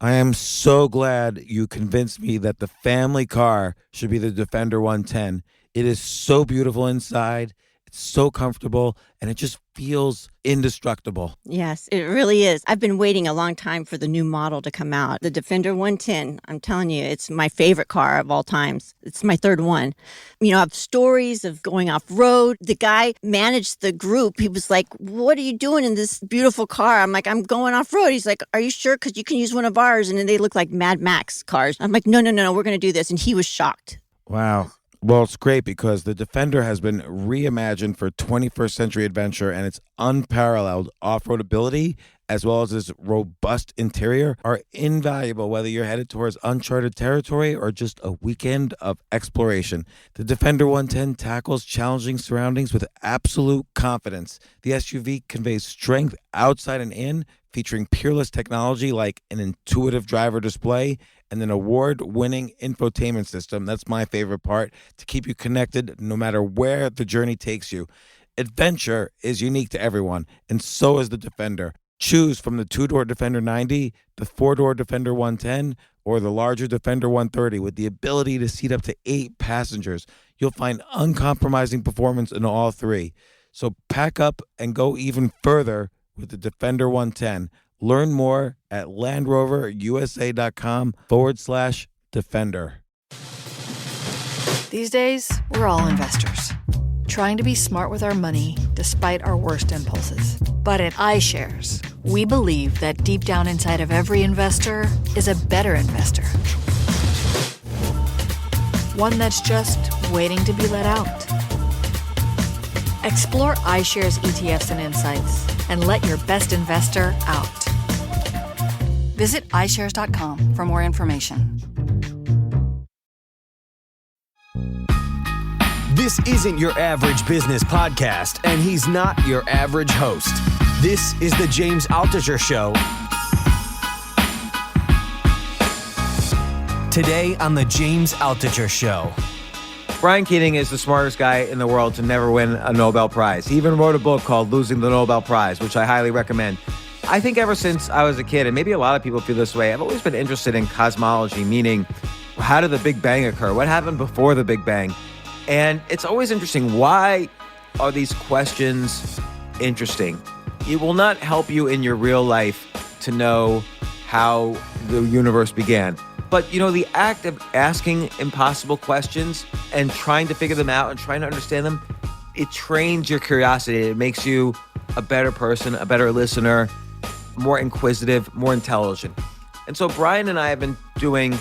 I am so glad you convinced me that the family car should be the Defender 110. It is so beautiful inside, it's so comfortable, and it just feels indestructible. Yes, it really is. I've been waiting a long time for the new model to come out. The Defender 110, I'm telling you, it's my favorite car of all times. It's my third one. You know, I have stories of going off road. The guy managed the group. He was like, "What are you doing in this beautiful car?" I'm like, "I'm going off road." He's like, "Are you sure? Because you can use one of ours." And then they look like Mad Max cars. I'm like, "No, no, no, no, we're going to do this." And he was shocked. Wow. Well, it's great because the Defender has been reimagined for 21st century adventure, and its unparalleled off-road ability as well as its robust interior are invaluable whether you're headed towards uncharted territory or just a weekend of exploration. The Defender 110 tackles challenging surroundings with absolute confidence. The SUV conveys strength outside and in, featuring peerless technology like an intuitive driver display and an award-winning infotainment system. That's my favorite part, to keep you connected no matter where the journey takes you. Adventure is unique to everyone, and so is the Defender. Choose from the two-door Defender 90, the four-door Defender 110, or the larger Defender 130 with the ability to seat up to 8 passengers. You'll find uncompromising performance in all three. So pack up and go even further with the Defender 110. Learn more at LandRoverUSA.com/Defender. These days, we're all investors, trying to be smart with our money despite our worst impulses. But at iShares, we believe that deep down inside of every investor is a better investor. One that's just waiting to be let out. Explore iShares ETFs and insights and let your best investor out. Visit iShares.com for more information. This isn't your average business podcast, and he's not your average host. This is the James Altucher Show. Today on the James Altucher Show. Brian Keating is the smartest guy in the world to never win a Nobel Prize. He even wrote a book called Losing the Nobel Prize, which I highly recommend. I think ever since I was a kid, and maybe a lot of people feel this way, I've always been interested in cosmology, meaning how did the Big Bang occur? What happened before the Big Bang? And it's always interesting, why are these questions interesting? It will not help you in your real life to know how the universe began. But, you know, the act of asking impossible questions and trying to figure them out and trying to understand them, it trains your curiosity. It makes you a better person, a better listener, more inquisitive, more intelligent. And so Brian and I have been doing,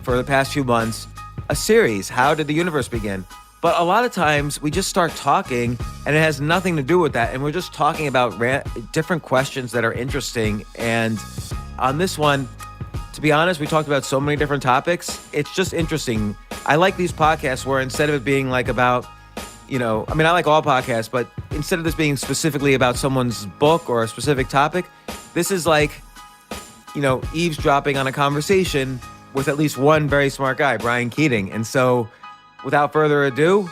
for the past few months, a series, How Did the Universe Begin? But a lot of times we just start talking and it has nothing to do with that. And we're just talking about different questions that are interesting. And on this one, to be honest, we talked about so many different topics. It's just interesting. I like these podcasts where instead of it being like about, you know, I mean, I like all podcasts, but instead of this being specifically about someone's book or a specific topic, this is like, you know, eavesdropping on a conversation with at least one very smart guy, Brian Keating. And so without further ado,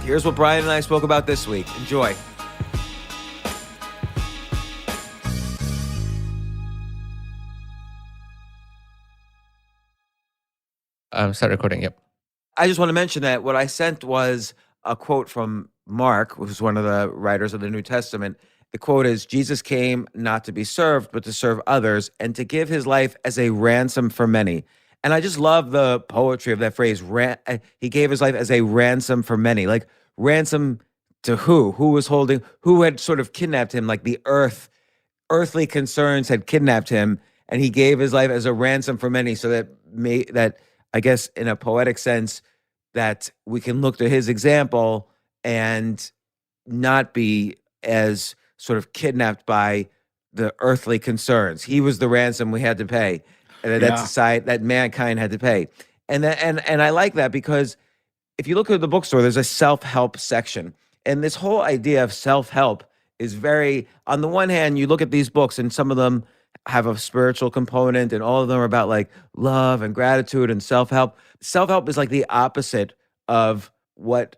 here's what Brian and I spoke about this week. Enjoy. Start recording, yep. I just want to mention that what I sent was a quote from Mark, who's one of the writers of the New Testament. The quote is, "Jesus came not to be served, but to serve others and to give his life as a ransom for many." And I just love the poetry of that phrase. He gave his life as a ransom for many. Like, ransom to who? Who was holding, who had sort of kidnapped him? Like the earthly concerns had kidnapped him, and he gave his life as a ransom for many, so that I guess in a poetic sense, that we can look to his example and not be as sort of kidnapped by the earthly concerns. He was the ransom we had to pay, and that society, that mankind had to pay. And I like that, because if you look at the bookstore, there's a self-help section. And this whole idea of self-help is very, on the one hand, you look at these books and some of them have a spiritual component and all of them are about like love and gratitude and self-help. Self-help is like the opposite of what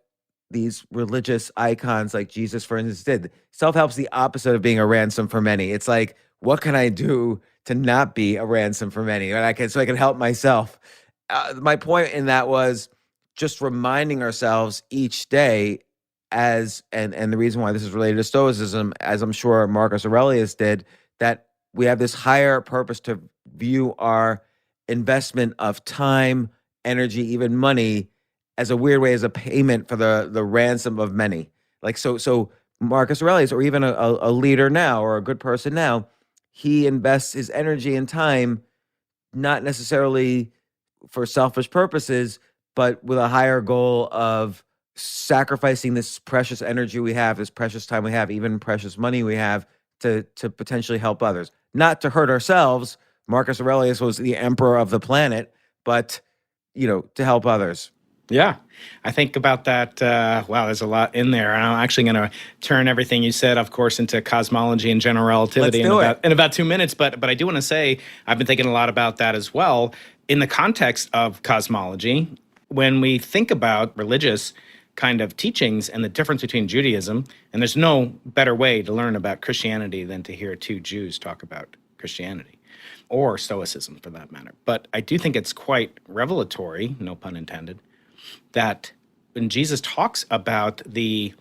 these religious icons like Jesus, for instance, did. Self-help's the opposite of being a ransom for many. It's like, what can I do to not be a ransom for many, and so I can help myself. My point in that was just reminding ourselves each day, and the reason why this is related to Stoicism, as I'm sure Marcus Aurelius did, that we have this higher purpose to view our investment of time, energy, even money, as a weird way, as a payment for the ransom of many. Like so Marcus Aurelius, or even a leader now, or a good person now, he invests his energy and time not necessarily for selfish purposes, but with a higher goal of sacrificing this precious energy we have, this precious time we have, even precious money we have, to potentially help others, not to hurt ourselves. Marcus Aurelius was the emperor of the planet, but to help others. Yeah, I think about that. Wow, there's a lot in there. And I'm actually going to turn everything you said, of course, into cosmology and general relativity in about 2 minutes. But I do want to say I've been thinking a lot about that as well in the context of cosmology. When we think about religious kind of teachings and the difference between Judaism, and there's no better way to learn about Christianity than to hear two Jews talk about Christianity, or Stoicism for that matter. But I do think it's quite revelatory, no pun intended, that when Jesus talks about the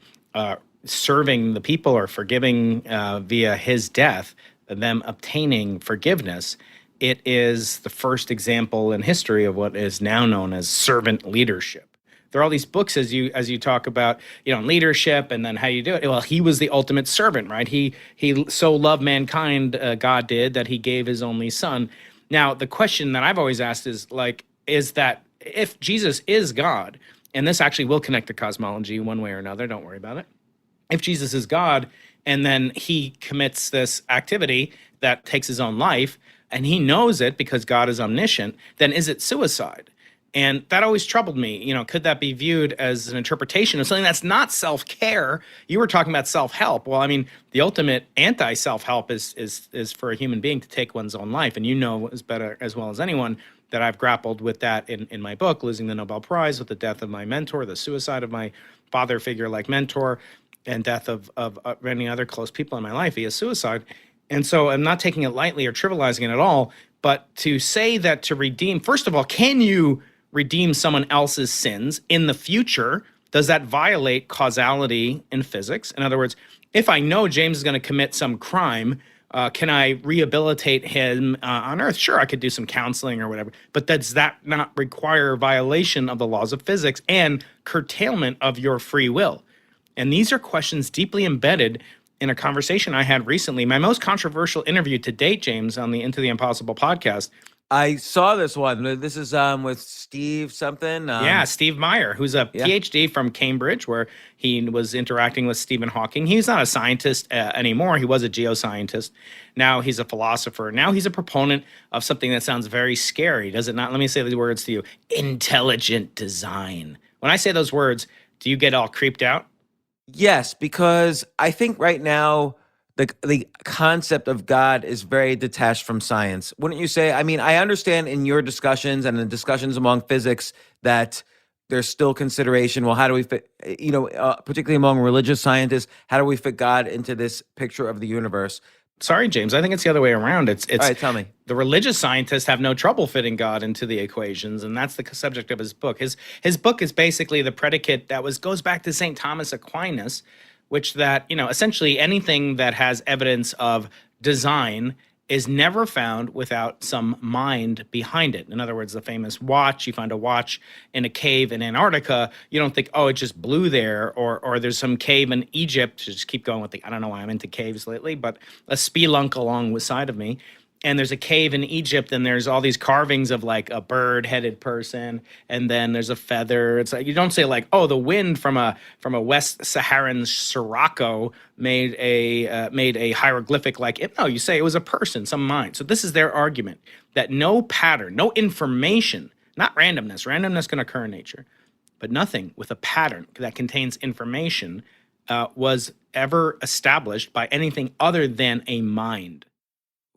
serving the people or forgiving via his death, them obtaining forgiveness, it is the first example in history of what is now known as servant leadership. There are all these books as you talk about, leadership and then how you do it. Well, he was the ultimate servant, right? He so loved mankind, God did, that he gave his only son. Now, the question that I've always asked is that if Jesus is God, and this actually will connect to cosmology one way or another, don't worry about it. If Jesus is God, and then he commits this activity that takes his own life, and he knows it because God is omniscient, then is it suicide? And that always troubled me. Could that be viewed as an interpretation of something that's not self-care? You were talking about self-help. Well, I mean, the ultimate anti-self-help is for a human being to take one's own life. And you know as better as well as anyone that I've grappled with that in my book, Losing the Nobel Prize, with the death of my mentor, the suicide of my father figure-like mentor, and death of many other close people in my life via suicide. And so I'm not taking it lightly or trivializing it at all, but to say that to redeem, first of all, can you redeem someone else's sins in the future? Does that violate causality in physics? In other words, if I know James is going to commit some crime, can I rehabilitate him on Earth? Sure, I could do some counseling or whatever, but does that not require violation of the laws of physics and curtailment of your free will? And these are questions deeply embedded in a conversation I had recently, my most controversial interview to date, James, on the Into the Impossible podcast. I saw this one. This is with Steve something. Steve Meyer, who's a PhD from Cambridge, where he was interacting with Stephen Hawking. He's not a scientist anymore. He was a geoscientist. Now he's a philosopher. Now he's a proponent of something that sounds very scary, does it not? Let me say these words to you. Intelligent design. When I say those words, do you get all creeped out? Yes, because I think right now the concept of God is very detached from science. Wouldn't you say? I mean, I understand in your discussions and in discussions among physics that there's still consideration. Well, how do we fit, particularly among religious scientists, how do we fit God into this picture of the universe? Sorry, James. I think it's the other way around. It's all right, tell me. The religious scientists have no trouble fitting God into the equations, and that's the subject of his book. His book is basically the predicate that goes back to St. Thomas Aquinas, which essentially anything that has evidence of design is never found without some mind behind it. In other words, the famous watch, you find a watch in a cave in Antarctica, you don't think, oh, it just blew there, or there's some cave in Egypt, to just keep going with I don't know why I'm into caves lately, but a spelunk along the side of me. And there's a cave in Egypt, and there's all these carvings of like a bird-headed person, and then there's a feather. It's like you don't say oh, the wind from a West Saharan sirocco made a hieroglyphic like it. No, you say it was a person, some mind. So this is their argument that no pattern, no information, not randomness. Randomness can occur in nature, but nothing with a pattern that contains information was ever established by anything other than a mind.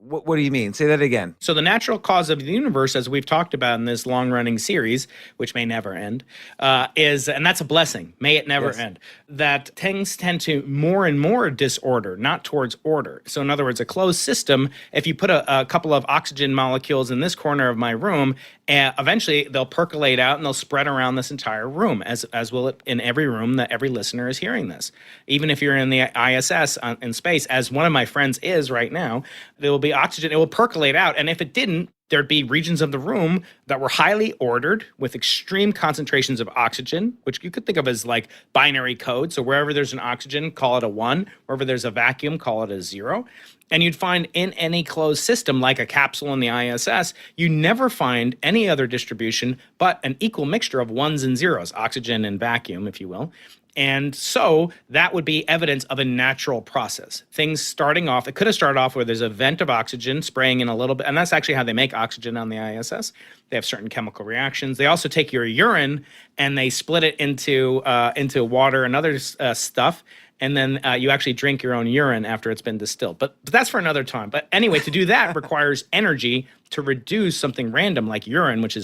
What do you mean? Say that again. So the natural cause of the universe, as we've talked about in this long-running series, which may never end, is, and that's a blessing, may it never end, that things tend to more and more disorder, not towards order. So in other words, a closed system, if you put a couple of oxygen molecules in this corner of my room, eventually they'll percolate out and they'll spread around this entire room, as will it in every room that every listener is hearing this. Even if you're in the ISS in space, as one of my friends is right now, there will be oxygen, it will percolate out. And if it didn't, there'd be regions of the room that were highly ordered with extreme concentrations of oxygen, which you could think of as like binary code. So wherever there's an oxygen, call it a 1. Wherever there's a vacuum, call it a 0. And you'd find in any closed system, like a capsule in the ISS, you never find any other distribution but an equal mixture of 1s and 0s, oxygen and vacuum, if you will. And so that would be evidence of a natural process. Things starting off, it could have started off where there's a vent of oxygen spraying in a little bit. And that's actually how they make oxygen on the ISS. They have certain chemical reactions. They also take your urine and they split it into water and other stuff. And then you actually drink your own urine after it's been distilled. But that's for another time. But anyway, to do that requires energy to reduce something random like urine, which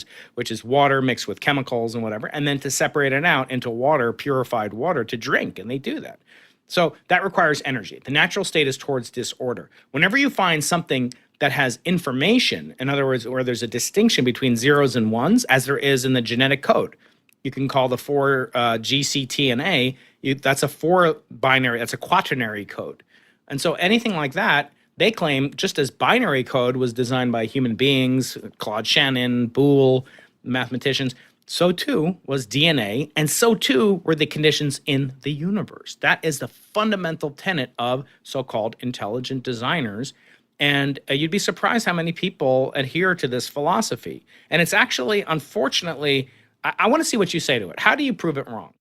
is water mixed with chemicals and whatever, and then to separate it out into water, purified water to drink. And they do that. So that requires energy. The natural state is towards disorder. Whenever you find something that has information, in other words, where there's a distinction between 0s and 1s, as there is in the genetic code, you can call the 4 GCTNA, that's a 4 binary, that's a quaternary code. And so anything like that, they claim, just as binary code was designed by human beings, Claude Shannon, Boole, mathematicians, so too was DNA, and so too were the conditions in the universe. That is the fundamental tenet of so-called intelligent designers. And you'd be surprised how many people adhere to this philosophy. And it's actually, unfortunately, I want to see what you say to it. How do you prove it wrong?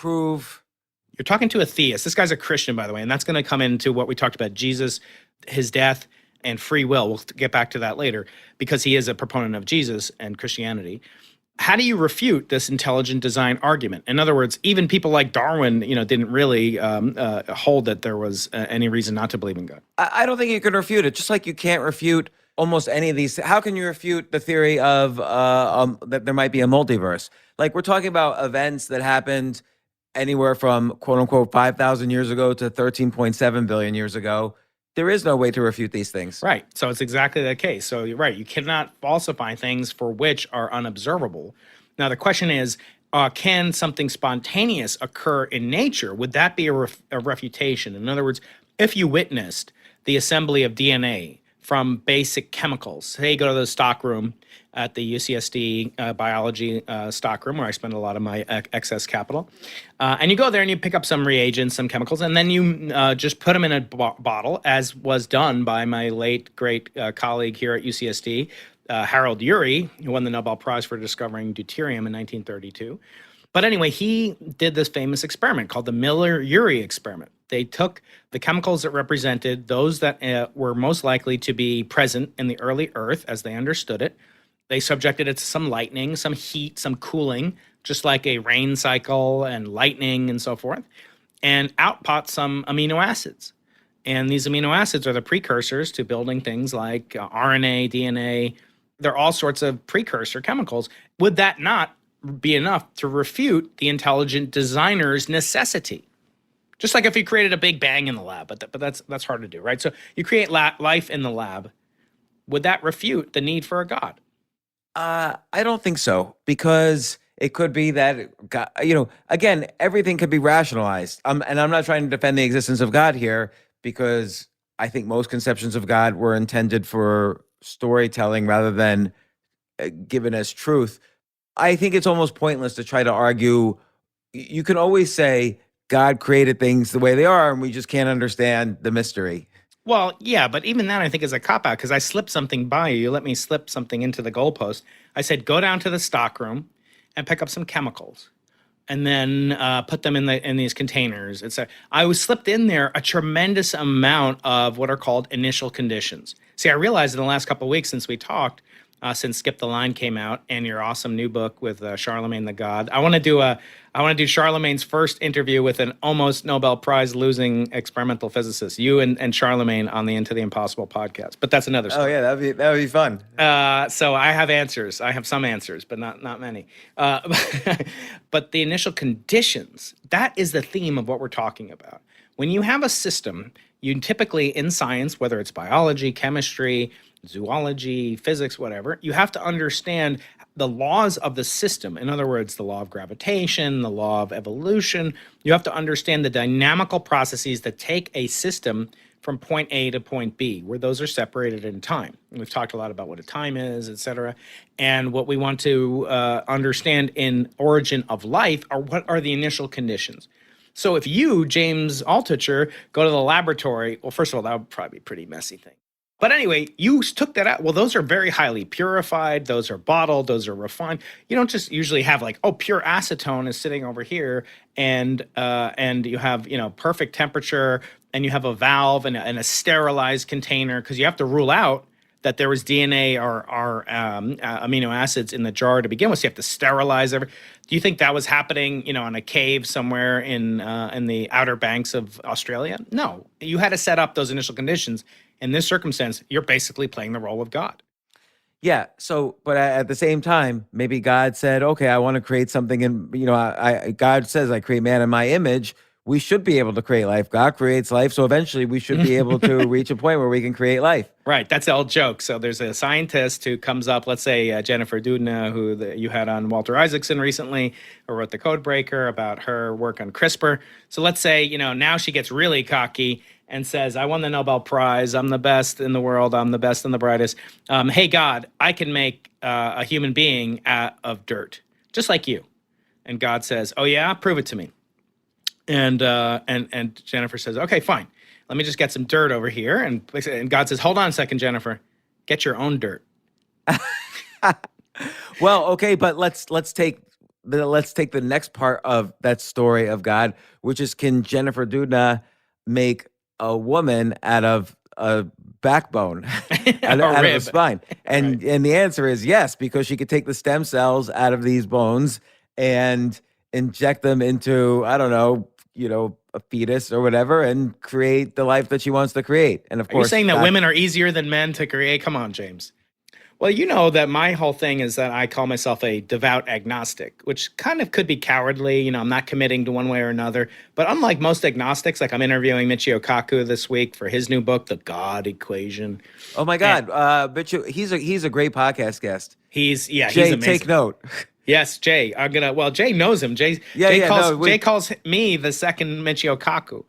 You're talking to a theist. This guy's a Christian, by the way, and that's going to come into what we talked about, Jesus, his death, and free will. We'll get back to that later because he is a proponent of Jesus and Christianity. How do you refute this intelligent design argument? In other words, even people like Darwin, didn't really hold that there was any reason not to believe in God. I don't think you can refute it. Just like you can't refute almost any of these. How can you refute the theory of that there might be a multiverse? Like, we're talking about events that happened anywhere from quote unquote 5,000 years ago to 13.7 billion years ago. There is no way to refute these things. Right. So it's exactly the case. So you're right. You cannot falsify things for which are unobservable. Now, the question is, can something spontaneous occur in nature? Would that be a refutation? In other words, if you witnessed the assembly of DNA from basic chemicals, say you go to the stockroom at the UCSD biology stockroom, where I spend a lot of my excess capital, and you go there and you pick up some reagents, some chemicals, and then you just put them in a bottle, as was done by my late great colleague here at UCSD, Harold Urey, who won the Nobel Prize for discovering deuterium in 1932. But anyway, he did this famous experiment called the Miller-Urey experiment. They took the chemicals that represented those that were most likely to be present in the early Earth as they understood it. They subjected it to some lightning, some heat, some cooling, just like a rain cycle and lightning and so forth, and output some amino acids. And these amino acids are the precursors to building things like RNA, DNA. They're all sorts of precursor chemicals. Would that not be enough to refute the intelligent designer's necessity? Just like if you created a big bang in the lab, but that's hard to do, right? So you create life in the lab. Would that refute the need for a God? I don't think so, because it could be that, God, again, everything could be rationalized. And I'm not trying to defend the existence of God here, because I think most conceptions of God were intended for storytelling rather than given as truth. I think it's almost pointless to try to argue. You can always say God created things the way they are, and we just can't understand the mystery. Well, yeah, but even that I think is a cop-out, because I slipped something by you. You let me slip something into the goalpost. I said, go down to the stockroom and pick up some chemicals, and then put them in these containers. I was slipped in there a tremendous amount of what are called initial conditions. See, I realized in the last couple of weeks since we talked, since Skip the Line came out, and your awesome new book with Charlemagne the God. I want to do Charlemagne's first interview with an almost Nobel Prize losing experimental physicist. You and Charlemagne on the Into the Impossible podcast. But that's another story. Oh yeah, that'd be fun. So I have answers. I have some answers, but not many. But the initial conditions, that is the theme of what we're talking about. When you have a system, you typically in science, whether it's biology, chemistry, zoology, physics, whatever, you have to understand the laws of the system. In other words, the law of gravitation, the law of evolution. You have to understand the dynamical processes that take a system from point A to point B, where those are separated in time. And we've talked a lot about what a time is, et cetera. And what we want to understand in origin of life are what are the initial conditions. So if you, James Altucher, go to the laboratory, well, first of all, that would probably be a pretty messy thing. But anyway, you took that out. Well, those are very highly purified. Those are bottled. Those are refined. You don't just usually have like, oh, pure acetone is sitting over here, and you have perfect temperature, and you have a valve and a sterilized container, because you have to rule out that there was DNA or amino acids in the jar to begin with. So you have to sterilize everything. Do you think that was happening, in a cave somewhere in the outer banks of Australia? No, you had to set up those initial conditions. In this circumstance, you're basically playing the role of God. Yeah. So, but at the same time, maybe God said, okay, I want to create something. And, God says, I create man in my image. We should be able to create life. God creates life. So eventually we should be able to reach a point where we can create life. Right. That's the old joke. So there's a scientist who comes up, let's say Jennifer Doudna, who you had on Walter Isaacson recently, who wrote The Code Breaker about her work on CRISPR. So let's say, now she gets really cocky and says, I won the Nobel Prize. I'm the best in the world. I'm the best and the brightest. Hey, God, I can make a human being out of dirt, just like you. And God says, oh, yeah, prove it to me. And Jennifer says, okay, fine. Let me just get some dirt over here. And God says, hold on a second, Jennifer. Get your own dirt. Well, okay, but let's take the next part of that story of God, which is, can Jennifer Doudna make a woman out of a backbone, out of a spine? And right. And the answer is yes, because she could take the stem cells out of these bones and inject them into, I don't know, a fetus or whatever, and create the life that she wants to create. And of course, you're saying that women are easier than men to create? Come on, James. Well, you know that my whole thing is that I call myself a devout agnostic, which kind of could be cowardly. I'm not committing to one way or another. But unlike most agnostics, like I'm interviewing Michio Kaku this week for his new book, The God Equation. Oh my God, Michio, he's a great podcast guest. He's Jay, amazing. Take note. Yes, Jay. Jay knows him. Jay calls me the second Michio Kaku,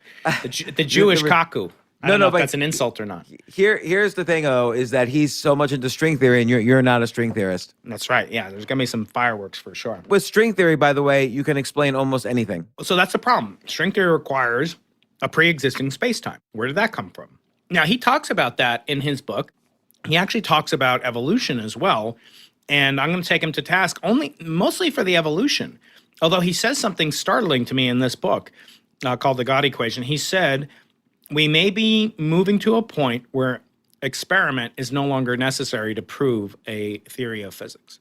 the Jewish Kaku. I don't know if that's an insult or not. Here's the thing, though, is that he's so much into string theory, and you're not a string theorist. That's right. Yeah, there's gonna be some fireworks for sure. With string theory, by the way, you can explain almost anything. So that's the problem. String theory requires a pre-existing space-time. Where did that come from? Now, he talks about that in his book. He actually talks about evolution as well. And I'm going to take him to task mostly for the evolution. Although he says something startling to me in this book called The God Equation. He said, we may be moving to a point where experiment is no longer necessary to prove a theory of physics,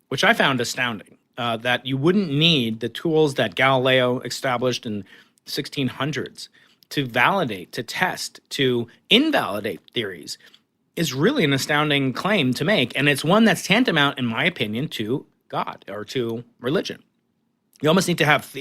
which I found astounding, that you wouldn't need the tools that Galileo established in 1600s to validate, to test, to invalidate theories. Is really an astounding claim to make. And it's one that's tantamount, in my opinion, to God or to religion. You almost need to have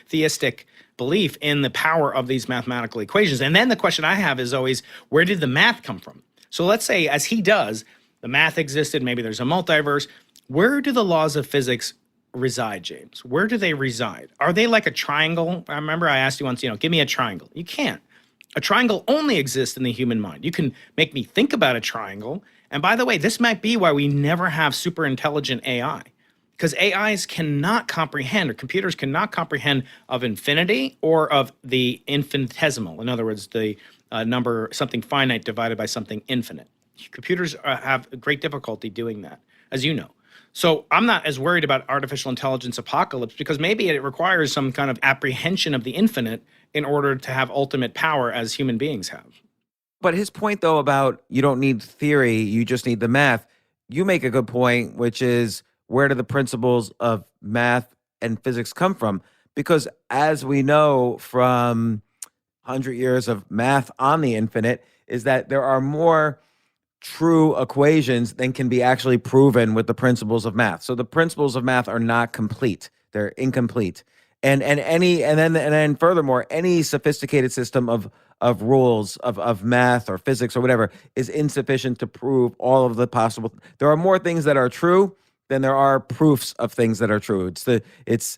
theistic belief in the power of these mathematical equations. And then the question I have is always, where did the math come from? So let's say, as he does, the math existed, maybe there's a multiverse. Where do the laws of physics reside, James? Where do they reside? Are they like a triangle? I remember I asked you once, give me a triangle. You can't. A triangle only exists in the human mind. You can make me think about a triangle. And by the way, this might be why we never have super intelligent AI, because AIs cannot comprehend, or computers cannot comprehend, of infinity or of the infinitesimal. In other words, the number, something finite divided by something infinite. Computers have great difficulty doing that, as you know. So I'm not as worried about artificial intelligence apocalypse, because maybe it requires some kind of apprehension of the infinite in order to have ultimate power as human beings have. But his point, though, about you don't need theory, you just need the math, you make a good point, which is where do the principles of math and physics come from? Because as we know from 100 years of math on the infinite, is that there are more true equations than can be actually proven with the principles of math. So the principles of math are not complete. They're incomplete. And then furthermore, any sophisticated system of rules of math or physics or whatever is insufficient to prove all of the possible. There are more things that are true than there are proofs of things that are true. It's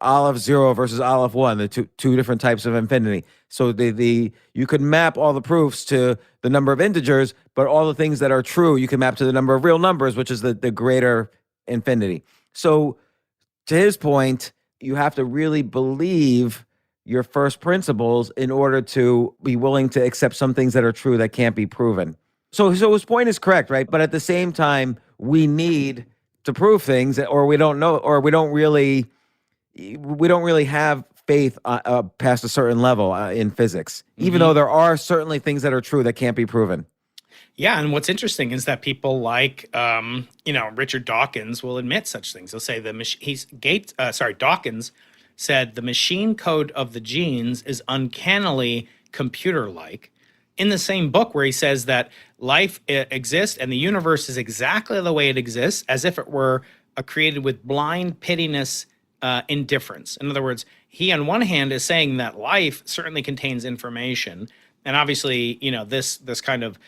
Olive 0 versus Olive 1, the two different types of infinity. So the you could map all the proofs to the number of integers, but all the things that are true you can map to the number of real numbers, which is the greater infinity. So to his point, you have to really believe your first principles in order to be willing to accept some things that are true that can't be proven. So his point is correct, right? But at the same time, we need to prove things, or we don't know, or we don't really have faith past a certain level in physics, even though there are certainly things that are true that can't be proven. Yeah, and what's interesting is that people like, Richard Dawkins will admit such things. They'll say Dawkins said the machine code of the genes is uncannily computer-like. In the same book where he says that life exists and the universe is exactly the way it exists, as if it were created with blind pitiless indifference. In other words, he on one hand is saying that life certainly contains information, and obviously, this kind of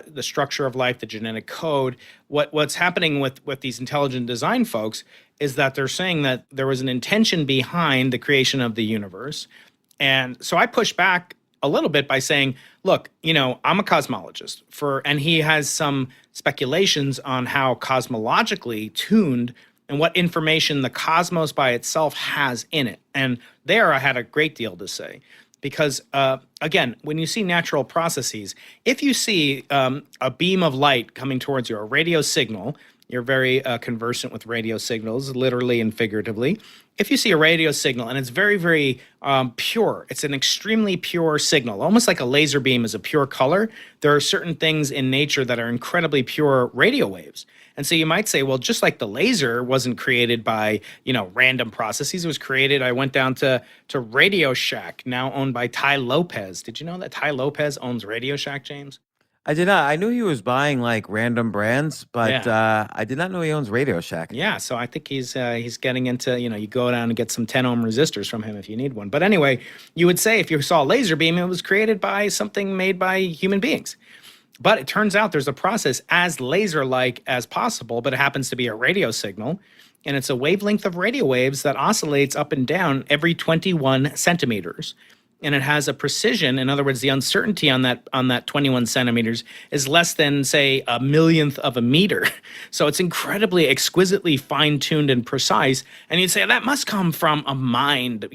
the structure of life, the genetic code. What's happening with these intelligent design folks is that they're saying that there was an intention behind the creation of the universe, and so I push back a little bit by saying, look, I'm a cosmologist, and he has some speculations on how cosmologically tuned and what information the cosmos by itself has in it, and there I had a great deal to say. Because, again, when you see natural processes, if you see a beam of light coming towards you, a radio signal, you're very conversant with radio signals, literally and figuratively. If you see a radio signal and it's very, very pure, it's an extremely pure signal, almost like a laser beam is a pure color, there are certain things in nature that are incredibly pure radio waves. And so you might say, well, just like the laser wasn't created by, random processes, it was created. I went down to Radio Shack, now owned by Ty Lopez. Did you know that Ty Lopez owns Radio Shack, James? I did not. I knew he was buying like random brands, but Yeah. I did not know he owns Radio Shack. Yeah, so I think he's getting into, you go down and get some 10 ohm resistors from him if you need one. But anyway, you would say if you saw a laser beam, it was created by something made by human beings. But it turns out there's a process as laser-like as possible, but it happens to be a radio signal, and it's a wavelength of radio waves that oscillates up and down every 21 centimeters. And it has a precision. In other words, the uncertainty on that 21 centimeters is less than, say, a millionth of a meter. So it's incredibly exquisitely fine-tuned and precise. And you'd say that must come from a mind,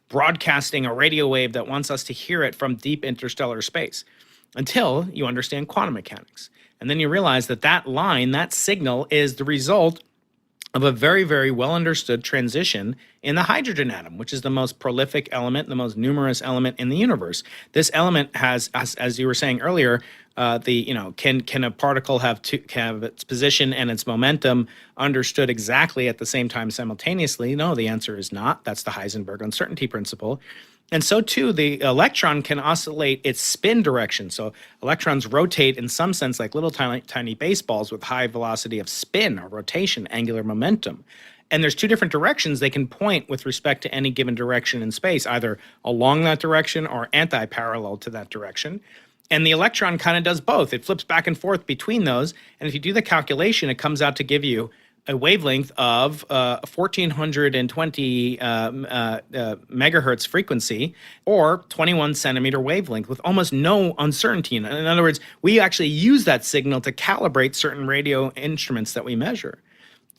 broadcasting a radio wave that wants us to hear it from deep interstellar space. Until you understand quantum mechanics. And then you realize that line, that signal, is the result of a very, very well understood transition in the hydrogen atom, which is the most prolific element, the most numerous element in the universe. This element has, as you were saying earlier, can a particle have its position and its momentum understood exactly at the same time simultaneously? No, the answer is not. That's the Heisenberg uncertainty principle. And so, too, the electron can oscillate its spin direction. So electrons rotate in some sense like little tiny baseballs with high velocity of spin or rotation, angular momentum. And there's two different directions they can point with respect to any given direction in space, either along that direction or anti-parallel to that direction. And the electron kind of does both. It flips back and forth between those. And if you do the calculation, it comes out to give you a wavelength of 1420 megahertz frequency, or 21 centimeter wavelength with almost no uncertainty in it. In other words, we actually use that signal to calibrate certain radio instruments that we measure.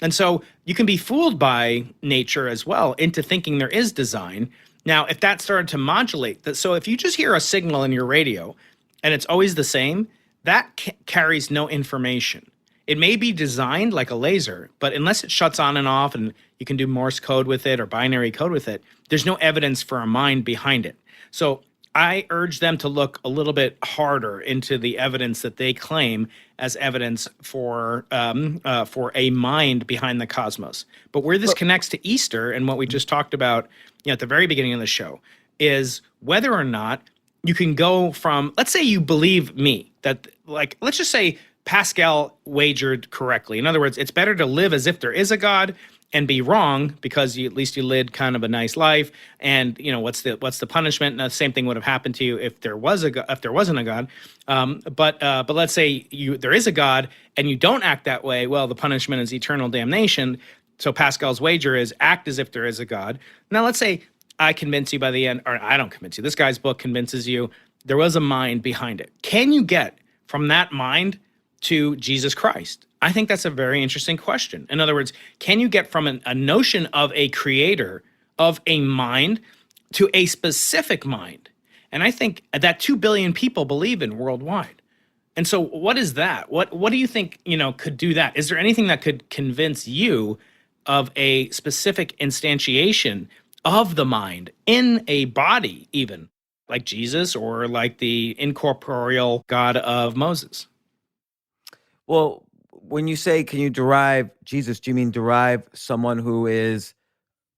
And so you can be fooled by nature as well into thinking there is design. Now, if that started to modulate, so if you just hear a signal in your radio and it's always the same, that carries no information. It may be designed like a laser, but unless it shuts on and off and you can do Morse code with it or binary code with it, there's no evidence for a mind behind it. So I urge them to look a little bit harder into the evidence that they claim as evidence for a mind behind the cosmos. But where this connects to Easter and what we just talked about, at the very beginning of the show, is whether or not you can go from, let's say you believe me, that, like, let's just say Pascal wagered correctly. In other words, it's better to live as if there is a God and be wrong because at least you lived kind of a nice life. And what's the punishment? And the same thing would have happened to you if there wasn't a God. But let's say there is a God and you don't act that way. Well, the punishment is eternal damnation. So Pascal's wager is act as if there is a God. Now let's say I convince you by the end, or I don't convince you. This guy's book convinces you there was a mind behind it. Can you get from that mind to Jesus Christ? I think that's a very interesting question. In other words, can you get from a notion of a creator of a mind to a specific mind? And I think that 2 billion people believe in worldwide. And so what is that? What do you think, could do that? Is there anything that could convince you of a specific instantiation of the mind in a body, even like Jesus or like the incorporeal God of Moses? Well, when you say, can you derive Jesus, do you mean derive someone who is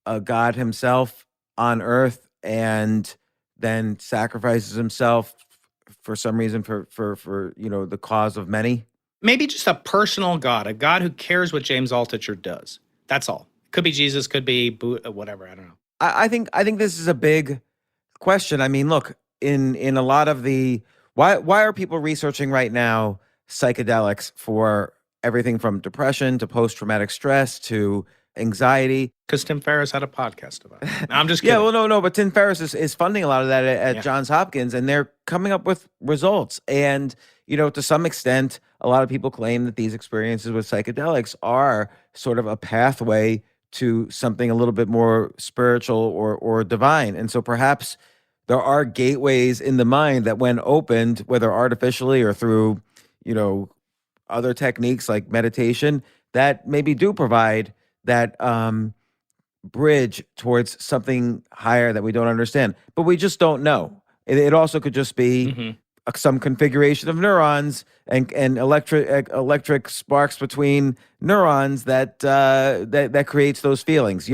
a God himself on earth and then sacrifices himself for some reason for the cause of many? Maybe just a personal God, a God who cares what James Altucher does. That's all. Could be Jesus, could be whatever. I don't know. I think this is a big question. I mean, look, in a lot of the why are people researching right now psychedelics for everything from depression to post-traumatic stress to anxiety? Because Tim Ferriss had a podcast about it. No, I'm just kidding. Yeah, well, no, but Tim Ferriss is funding a lot of that at Johns Hopkins, and they're coming up with results. And, to some extent, a lot of people claim that these experiences with psychedelics are sort of a pathway to something a little bit more spiritual or divine. And so perhaps there are gateways in the mind that, when opened, whether artificially or through, other techniques like meditation, that maybe do provide that bridge towards something higher that we don't understand. But we just don't know. It also could just be some configuration of neurons and electric sparks between neurons that creates those feelings.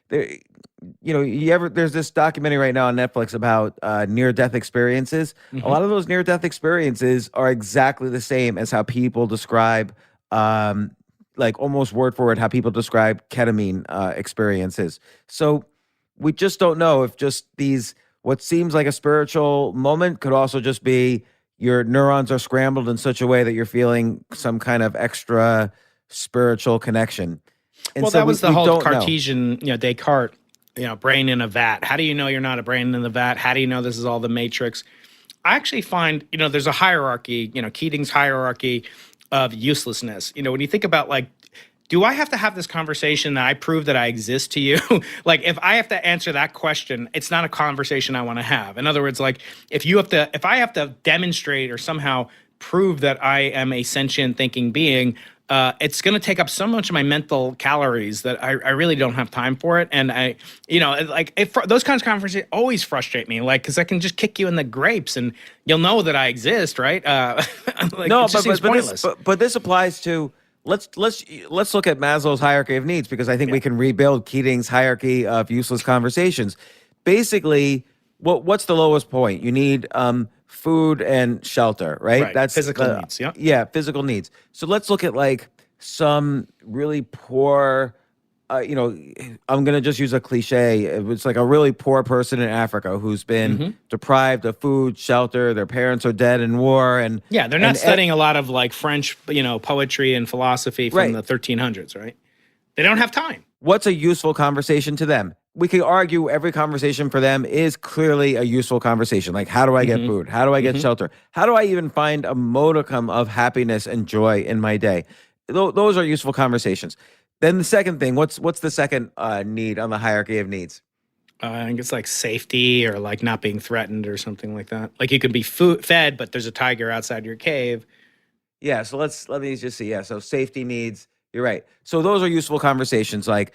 There's this documentary right now on Netflix about near-death experiences. A lot of those near-death experiences are exactly the same as how people describe, like almost word for word, how people describe ketamine experiences. So we just don't know if just these, what seems like a spiritual moment could also just be your neurons are scrambled in such a way that you're feeling some kind of extra spiritual connection. And well, so that was the whole Cartesian, know. Descartes, brain in a vat. How do you know you're not a brain in the vat? How do you know this is all the matrix? I actually find, there's a hierarchy, Keating's hierarchy of uselessness. When you think about, like, do I have to have this conversation that I prove that I exist to you? Like, if I have to answer that question, it's not a conversation I want to have. In other words, like, if I have to demonstrate or somehow prove that I am a sentient thinking being, it's going to take up so much of my mental calories that I really don't have time for it. And those kinds of conversations always frustrate me, like, because I can just kick you in the grapes and you'll know that I exist, right? No, but this applies to, let's look at Maslow's hierarchy of needs, because I think we can rebuild Keating's hierarchy of useless conversations. Basically, what's the lowest point? You need food and shelter, right? That's physical needs. Yeah, physical needs. So let's look at like some really poor, I'm going to just use a cliche. It's like a really poor person in Africa who's been deprived of food, shelter. Their parents are dead in war, and they're not studying a lot of like French, poetry and philosophy from the 1300s, right? They don't have time. What's a useful conversation to them? We could argue every conversation for them is clearly a useful conversation. Like, how do I get food? How do I get shelter? How do I even find a modicum of happiness and joy in my day? Those are useful conversations. Then the second thing, what's the second need on the hierarchy of needs? I think it's like safety or like not being threatened or something like that. Like, you can be fed, but there's a tiger outside your cave. Yeah, so let me just see. Yeah, so safety needs, you're right. So those are useful conversations, like,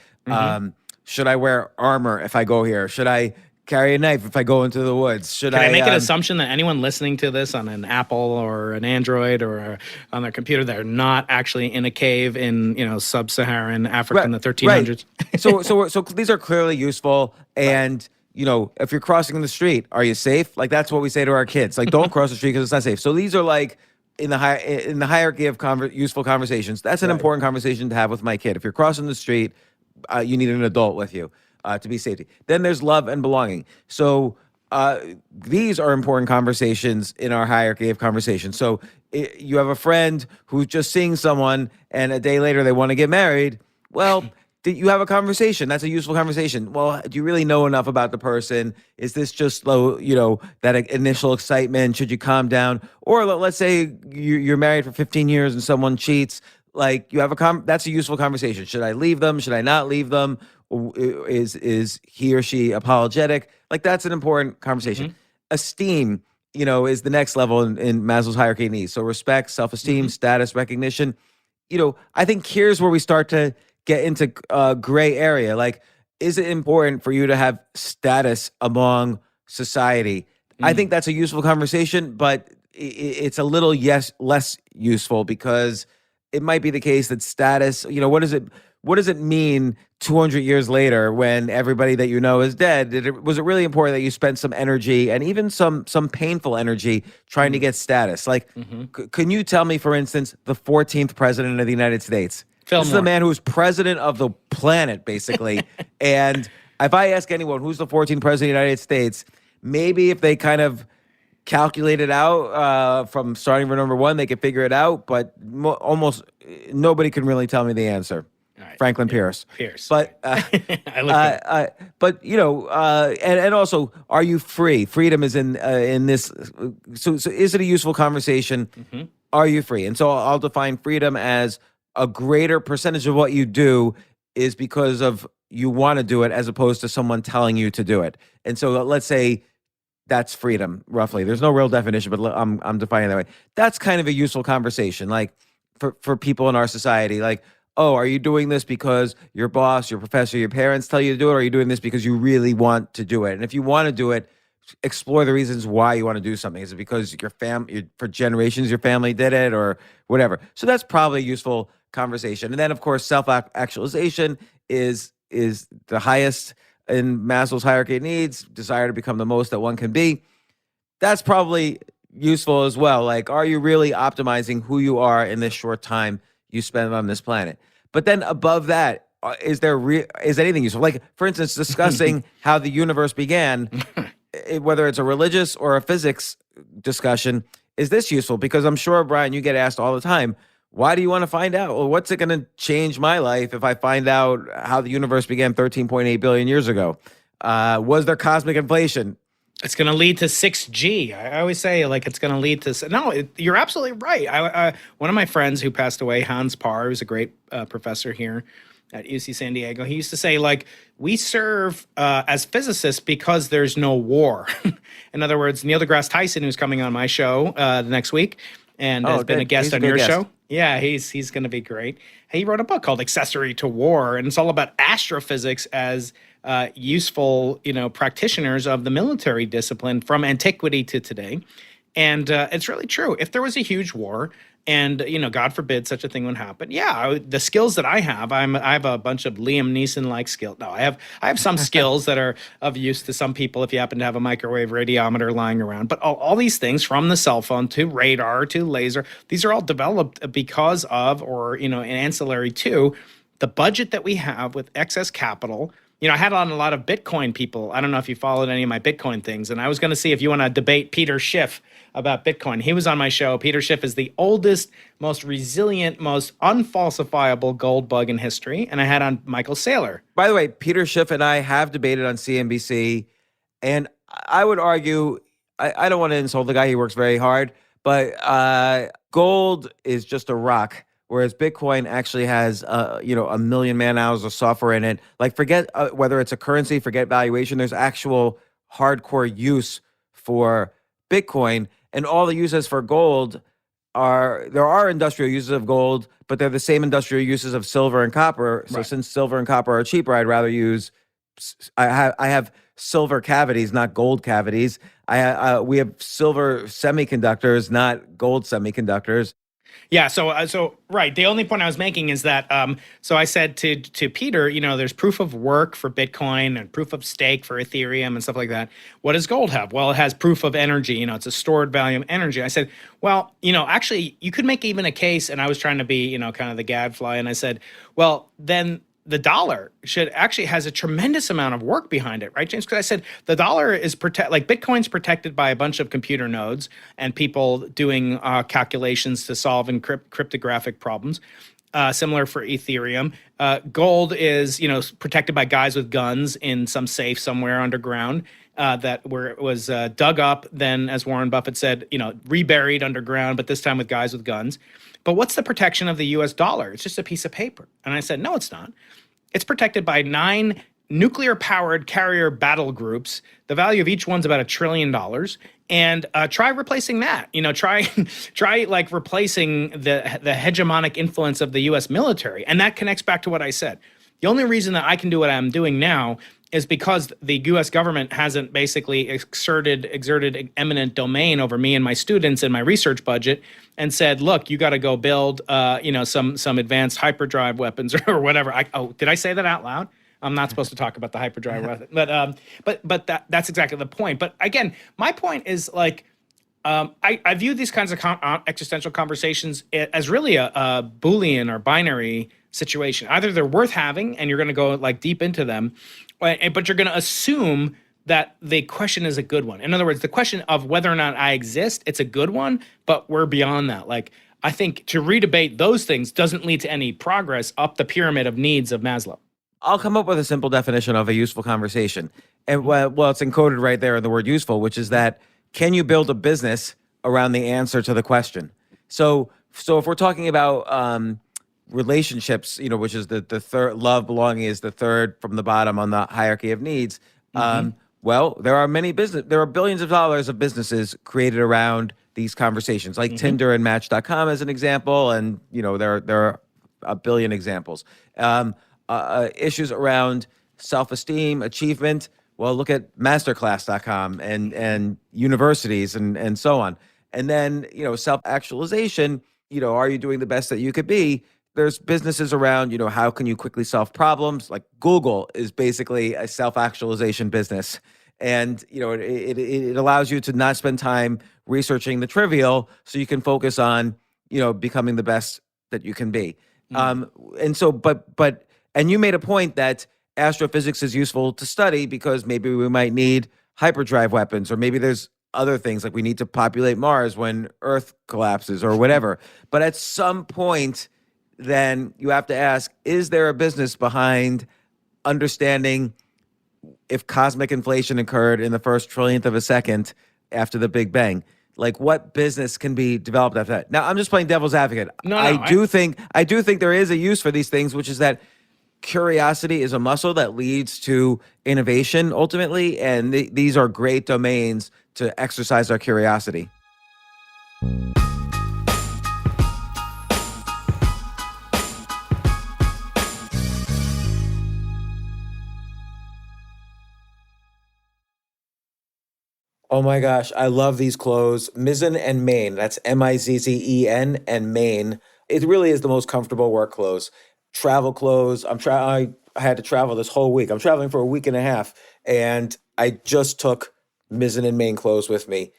should I wear armor if I go here? Should I carry a knife if I go into the woods? Can I make an assumption that anyone listening to this on an Apple or an Android or on their computer, they're not actually in a cave in sub-Saharan Africa in the 1300s? Right. So these are clearly useful, and if you're crossing the street, are you safe? Like that's what we say to our kids. Like don't cross the street because it's not safe. So these are like in the hierarchy of useful conversations. That's an important conversation to have with my kid. If you're crossing the street, you need an adult with you to be safety. Then there's love and belonging. So these are important conversations in our hierarchy of conversations. So you have a friend who's just seeing someone, and a day later they want to get married. Well, you have a conversation. That's a useful conversation. Well, do you really know enough about the person? Is this just low, that initial excitement? Should you calm down? Or let's say you're married for 15 years and someone cheats. Like you have that's a useful conversation. Should I leave them? Should I not leave them? Is he or she apologetic? Like that's an important conversation. Mm-hmm. Esteem, is the next level in Maslow's hierarchy of needs. So respect, self-esteem, status, recognition. I think here's where we start to get into a gray area. Like, is it important for you to have status among society? I think that's a useful conversation, but it's a little less useful because it might be the case that status, what does it mean 200 years later when everybody that is dead? Was it really important that you spent some energy and even some painful energy trying to get status? Like, can you tell me, for instance, the 14th president of the United States? This is the man who's president of the planet, basically. And if I ask anyone who's the 14th president of the United States, maybe if they kind of calculate it out from starting from number one, they could figure it out. But almost nobody can really tell me the answer. Right. Franklin Pierce. But and also, are you free? Freedom is in this. So is it a useful conversation? Mm-hmm. Are you free? And so I'll define freedom as a greater percentage of what you do is because of you want to do it as opposed to someone telling you to do it. And so let's say that's freedom, roughly. There's no real definition, but I'm defining it that way. That's kind of a useful conversation, like for people in our society. Like, oh, are you doing this because your boss, your professor, your parents tell you to do it, or are you doing this because you really want to do it? And if you want to do it, explore the reasons why you want to do something. Is it because your family, for generations, your family did it, or whatever? So that's probably a useful conversation. And then, of course, self-actualization is the highest in Maslow's hierarchy of needs, desire to become the most that one can be. That's probably useful as well. Like, are you really optimizing who you are in this short time you spend on this planet? But then above that, is anything useful? Like, for instance, discussing how the universe began, whether it's a religious or a physics discussion, is this useful? Because I'm sure, Brian, you get asked all the time, why do you want to find out? Well, what's it going to change my life if I find out how the universe began 13.8 billion years ago? Was there cosmic inflation? It's going to lead to 6G. I always say, like, it's going to lead to... No, you're absolutely right. One of my friends who passed away, Hans Parr, who's a great professor here at UC San Diego, he used to say, like, we serve as physicists because there's no war. In other words, Neil deGrasse Tyson, who's coming on my show the next week, and has been a guest on your show. Yeah, he's going to be great. He wrote a book called Accessory to War, and it's all about astrophysics as useful, practitioners of the military discipline from antiquity to today. And it's really true. If there was a huge war and, God forbid such a thing would happen, the skills that I have a bunch of Liam Neeson-like skills. No, I have some skills that are of use to some people if you happen to have a microwave radiometer lying around. But all these things, from the cell phone to radar to laser, these are all developed because of, or, an ancillary to, the budget that we have with excess capital. I had on a lot of Bitcoin people. I don't know if you followed any of my Bitcoin things. And I was going to see if you want to debate Peter Schiff about Bitcoin. He was on my show. Peter Schiff is the oldest, most resilient, most unfalsifiable gold bug in history. And I had on Michael Saylor. By the way, Peter Schiff and I have debated on CNBC. And I would argue, I don't want to insult the guy. He works very hard. But gold is just a rock. Whereas Bitcoin actually has, a million man hours of software in it. Like, forget whether it's a currency, forget valuation. There's actual hardcore use for Bitcoin, and all the uses for gold there are industrial uses of gold, but they're the same industrial uses of silver and copper. So since silver and copper are cheaper, I'd rather use I have silver cavities, not gold cavities. We have silver semiconductors, not gold semiconductors. Yeah. So right. The only point I was making is that so I said to Peter, there's proof of work for Bitcoin and proof of stake for Ethereum and stuff like that. What does gold have? Well, it has proof of energy. It's a stored value of energy. I said, well, actually, you could make even a case, and I was trying to be, kind of the gadfly, and I said, well, then the dollar should actually has a tremendous amount of work behind it, right, James? Because I said the dollar is like Bitcoin's protected by a bunch of computer nodes and people doing calculations to solve cryptographic problems. Similar for Ethereum. Gold is, protected by guys with guns in some safe somewhere underground that where it was dug up, then, as Warren Buffett said, reburied underground, but this time with guys with guns. But what's the protection of the US dollar? It's just a piece of paper. And I said, no, it's not. It's protected by 9 nuclear-powered carrier battle groups. The value of each one's about $1 trillion. And try replacing that. Try like replacing the hegemonic influence of the U.S. military. And that connects back to what I said. The only reason that I can do what I'm doing now is because the U.S. government hasn't basically exerted eminent domain over me and my students and my research budget, and said, "Look, you got to go build, some advanced hyperdrive weapons or whatever." Did I say that out loud? I'm not supposed to talk about the hyperdrive weapon, but that's exactly the point. But again, my point is like, I view these kinds of existential conversations as really a Boolean or binary situation. Either they're worth having, and you're going to go like deep into them, but you're going to assume that the question is a good one. In other words, the question of whether or not I exist, it's a good one, but we're beyond that. Like, I think to redebate those things doesn't lead to any progress up the pyramid of needs of Maslow. I'll come up with a simple definition of a useful conversation. And well, it's encoded right there in the word useful, which is that, can you build a business around the answer to the question? So if we're talking about relationships, which is the third, love, belonging is the third from the bottom on the hierarchy of needs. Well, there are billions of dollars of businesses created around these conversations, like Tinder and Match.com as an example. And, there are a billion examples. Issues around self-esteem, achievement. Well, look at masterclass.com and universities and so on. And then, self-actualization, are you doing the best that you could be? There's businesses around, how can you quickly solve problems? Like Google is basically a self-actualization business. And, it allows you to not spend time researching the trivial so you can focus on, becoming the best that you can be. And so, and you made a point that astrophysics is useful to study because maybe we might need hyperdrive weapons, or maybe there's other things like we need to populate Mars when Earth collapses or whatever. But at some point, then you have to ask, is there a business behind understanding if cosmic inflation occurred in the first trillionth of a second after the Big Bang? Like, what business can be developed after that? Now, I'm just playing devil's advocate. I do think there is a use for these things, which is that curiosity is a muscle that leads to innovation ultimately, and these are great domains to exercise our curiosity. Oh my gosh, I love these clothes. Mizzen and Main, that's Mizzen and Main. It really is the most comfortable work clothes. Travel clothes. I had to travel this whole week. I'm traveling for a week and a half, and I just took Mizzen and Main clothes with me.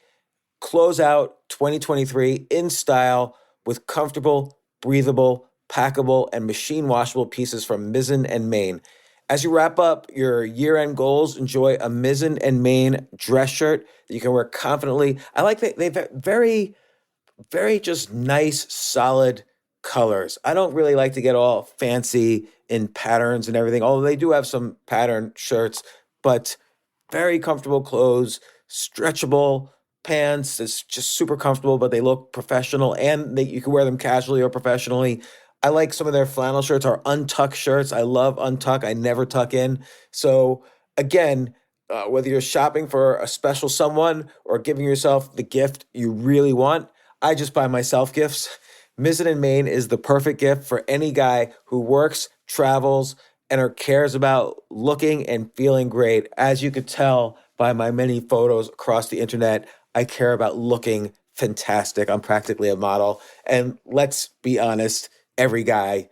Close out 2023 in style with comfortable, breathable, packable, and machine washable pieces from Mizzen and Main. As you wrap up your year-end goals, enjoy a Mizzen and Main dress shirt that you can wear confidently. I like that they've very, very just nice, solid colors. I don't really like to get all fancy in patterns and everything, although they do have some pattern shirts, but very comfortable clothes, stretchable pants. It's just super comfortable, but they look professional, and you can wear them casually or professionally. I like some of their flannel shirts or untuck shirts. I love untuck. I never tuck in. So again, whether you're shopping for a special someone or giving yourself the gift you really want, I just buy myself gifts. Mizzen and Main is the perfect gift for any guy who works, travels, and cares about looking and feeling great. As you could tell by my many photos across the internet, I care about looking fantastic. I'm practically a model. And let's be honest, every guy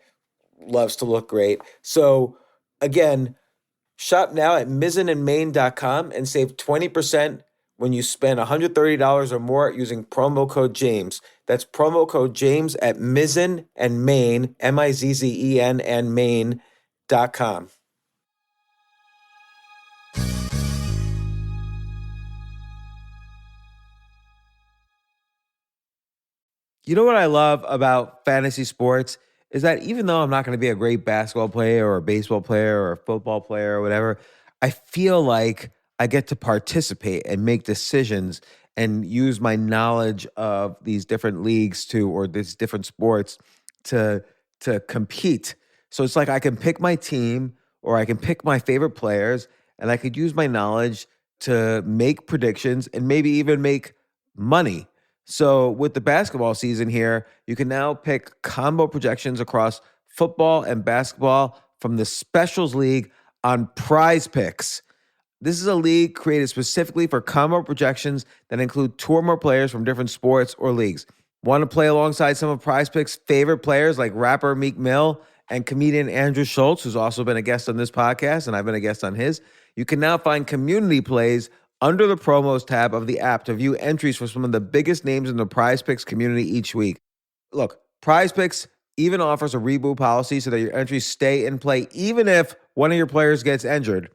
loves to look great. So again, shop now at mizzenandmain.com and save 20% when you spend $130 or more using promo code James. That's promo code James at Mizzen and Main, Mizzen and Main.com. You know what I love about fantasy sports is that even though I'm not going to be a great basketball player or a baseball player or a football player or whatever, I feel like I get to participate and make decisions and use my knowledge of these different leagues or these different sports to compete. So it's like I can pick my team or I can pick my favorite players and I could use my knowledge to make predictions and maybe even make money. So with the basketball season here, you can now pick combo projections across football and basketball from the Specials League on Prize Picks. This is a league created specifically for combo projections that include two or more players from different sports or leagues. Want to play alongside some of Prize Picks' favorite players like rapper Meek Mill and comedian Andrew Schultz, who's also been a guest on this podcast, and I've been a guest on his? You can now find community plays under the promos tab of the app to view entries for some of the biggest names in the Prize Picks community each week. Look, Prize Picks even offers a reboot policy so that your entries stay in play even if one of your players gets injured.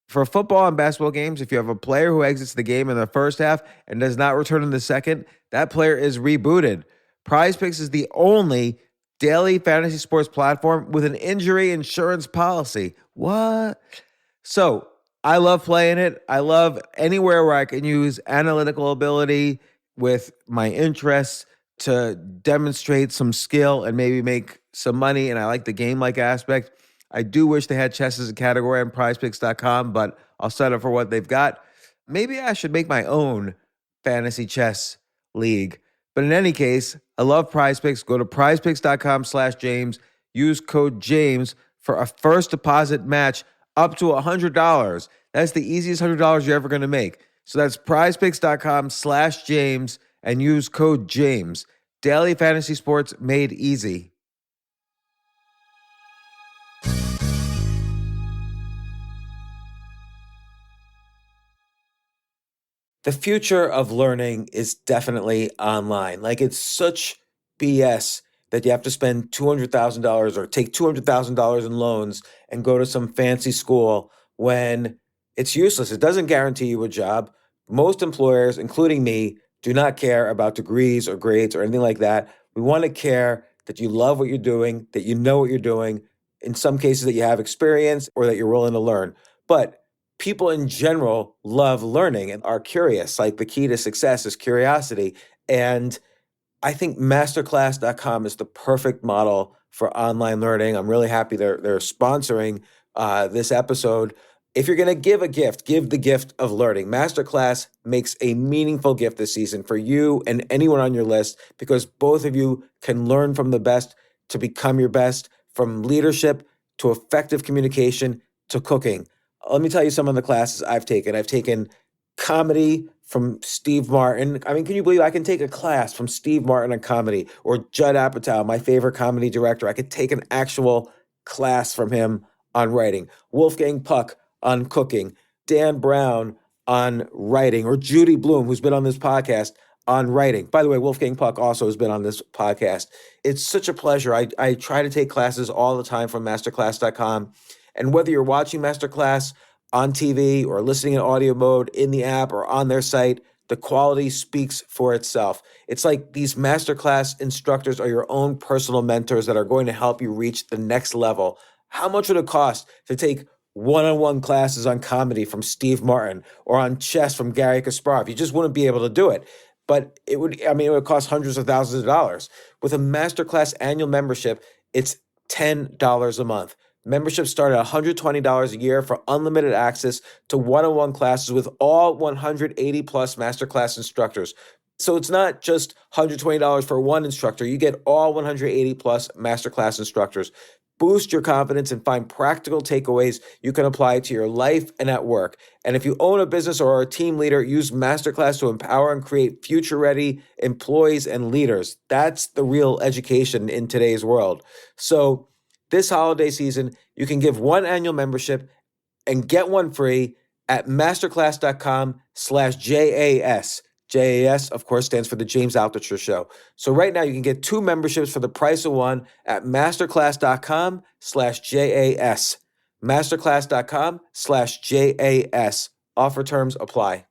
For football and basketball games, if you have a player who exits the game in the first half and does not return in the second, that player is rebooted. Prize Picks is the only daily fantasy sports platform with an injury insurance policy. What? So I love playing it. I love anywhere where I can use analytical ability with my interests to demonstrate some skill and maybe make some money. And I like the game-like aspect. I do wish they had chess as a category on prizepicks.com, but I'll settle for what they've got. Maybe I should make my own fantasy chess league. But in any case, I love Prize Picks. Go to prizepicks.com/James. Use code James for a first deposit match up to $100. That's the easiest $100 you're ever going to make. So that's prizepicks.com/James and use code James. Daily fantasy sports made easy. The future of learning is definitely online. Like, it's such BS that you have to spend $200,000 or take $200,000 in loans and go to some fancy school when it's useless. It doesn't guarantee you a job. Most employers, including me, do not care about degrees or grades or anything like that. We want to care that you love what you're doing, that you know what you're doing, in some cases that you have experience or that you're willing to learn. But people in general love learning and are curious. Like, the key to success is curiosity. And I think masterclass.com is the perfect model for online learning. I'm really happy they're sponsoring this episode. If you're going to give a gift, give the gift of learning. Masterclass makes a meaningful gift this season for you and anyone on your list, because both of you can learn from the best to become your best, from leadership to effective communication to cooking. Let me tell you some of the classes I've taken. I've taken comedy from Steve Martin. I mean, can you believe I can take a class from Steve Martin on comedy, or Judd Apatow, my favorite comedy director? I could take an actual class from him on writing. Wolfgang Puck on cooking. Dan Brown on writing, or Judy Bloom, who's been on this podcast, on writing. By the way, Wolfgang Puck also has been on this podcast. It's such a pleasure. I try to take classes all the time from masterclass.com. And whether you're watching Masterclass on TV or listening in audio mode in the app or on their site, the quality speaks for itself. It's like these Masterclass instructors are your own personal mentors that are going to help you reach the next level. How much would it cost to take one-on-one classes on comedy from Steve Martin or on chess from Gary Kasparov? You just wouldn't be able to do it. But it would cost hundreds of thousands of dollars. With a Masterclass annual membership, it's $10 a month. Memberships start at $120 a year for unlimited access to one-on-one classes with all 180 plus Masterclass instructors. So it's not just $120 for one instructor. You get all 180 plus Masterclass instructors. boost your confidence, and find practical takeaways you can apply to your life and at work. And if you own a business or are a team leader, use Masterclass to empower and create future-ready employees and leaders. That's the real education in today's world. So this holiday season, you can give one annual membership and get one free at masterclass.com/JAS. JAS, of course, stands for the James Altucher Show. So right now you can get 2 memberships for the price of one at masterclass.com/JAS. Masterclass.com/JAS. Offer terms apply.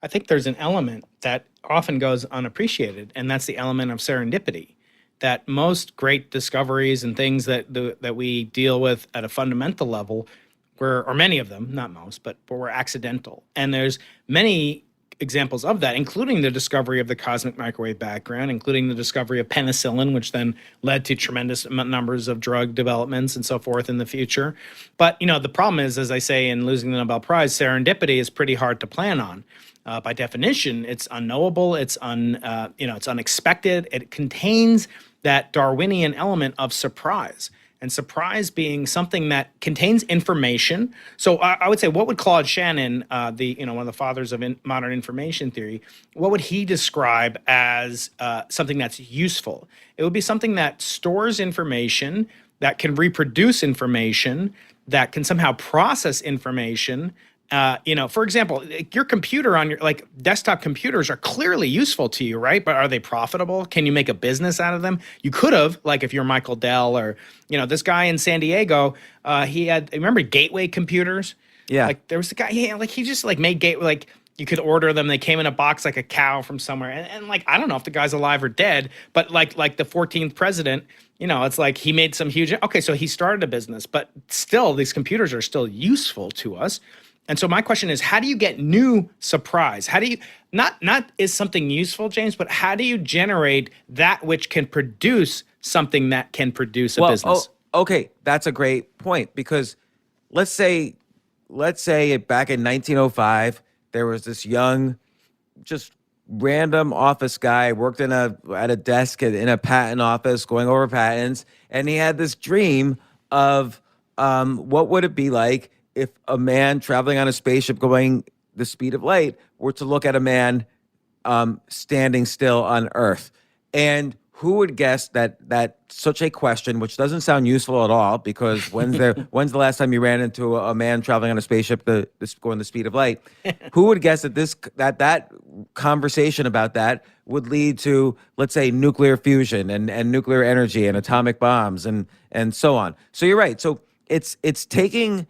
I think there's an element that often goes unappreciated, and that's the element of serendipity. That most great discoveries and things that we deal with at a fundamental level or many of them, not most, but were accidental. And there's many examples of that, including the discovery of the cosmic microwave background, including the discovery of penicillin, which then led to tremendous numbers of drug developments and so forth in the future. But, the problem is, as I say in Losing the Nobel Prize, serendipity is pretty hard to plan on. By definition, it's unknowable, it's unexpected. It contains that Darwinian element of surprise. And surprise being something that contains information. So I would say, what would Claude Shannon, one of the fathers of modern information theory, what would he describe as something that's useful? It would be something that stores information, that can reproduce information, that can somehow process information. For example, your computer on your desktop computers are clearly useful to you, right? But are they profitable? Can you make a business out of them? You could have, if you're Michael Dell or, this guy in San Diego, he had, remember Gateway computers? Yeah. There was the guy, he just made Gateway, you could order them. They came in a box like a cow from somewhere. And I don't know if the guy's alive or dead, but like the 14th president, it's like he made some huge, okay, so he started a business, but still these computers are still useful to us. And so my question is, how do you get new surprise? How do you, not is something useful, James, but how do you generate that which can produce something that can produce a business? Okay, that's a great point, because let's say back in 1905, there was this young, just random office guy, worked at a desk in a patent office going over patents, and he had this dream of what would it be like if a man traveling on a spaceship going the speed of light were to look at a man standing still on Earth. And who would guess that such a question, which doesn't sound useful at all, because when's the last time you ran into a man traveling on a spaceship going the speed of light? Who would guess that conversation about that would lead to, let's say, nuclear fusion and nuclear energy and atomic bombs and so on? So you're right. So it's taking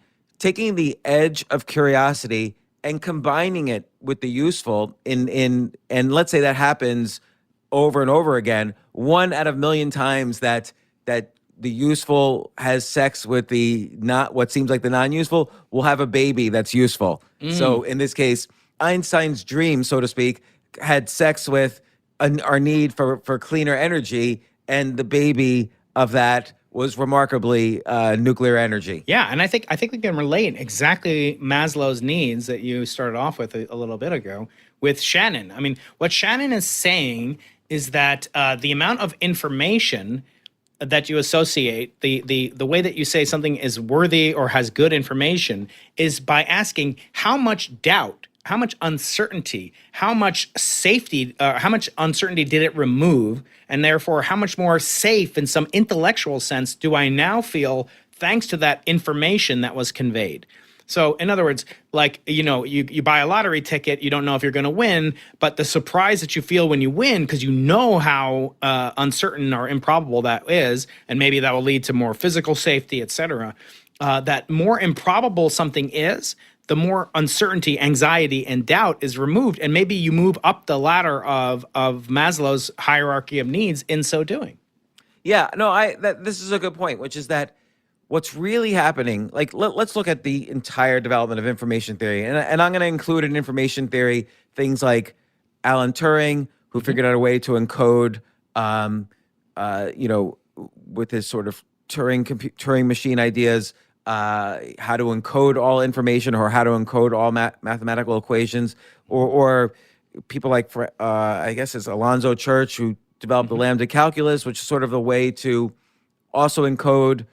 the edge of curiosity and combining it with the useful and let's say that happens over and over again, 1 out of a million times that the useful has sex with the not what seems like the non-useful, will have a baby that's useful. So in this case, Einstein's dream, so to speak, had sex with our need for cleaner energy, and the baby of that was remarkably nuclear energy. Yeah, and I think we can relate exactly Maslow's needs that you started off with a little bit ago with Shannon. I mean, what Shannon is saying is that the amount of information that you associate, the way that you say something is worthy or has good information, is by asking how much doubt, how much uncertainty, how much safety, how much uncertainty did it remove? And therefore, how much more safe in some intellectual sense do I now feel thanks to that information that was conveyed? So in other words, you buy a lottery ticket, you don't know if you're going to win, but the surprise that you feel when you win, because you know how uncertain or improbable that is, and maybe that will lead to more physical safety, et cetera, that more improbable something is, the more uncertainty, anxiety, and doubt is removed. And maybe you move up the ladder of Maslow's hierarchy of needs in so doing. Yeah, no, this is a good point, which is that what's really happening, let's look at the entire development of information theory. And I'm going to include in information theory things like Alan Turing, who figured out a way to encode, with his sort of Turing machine ideas, how to encode all information or how to encode all mathematical equations, or people like, I guess it's Alonzo Church, who developed the lambda calculus, which is sort of a way to also encode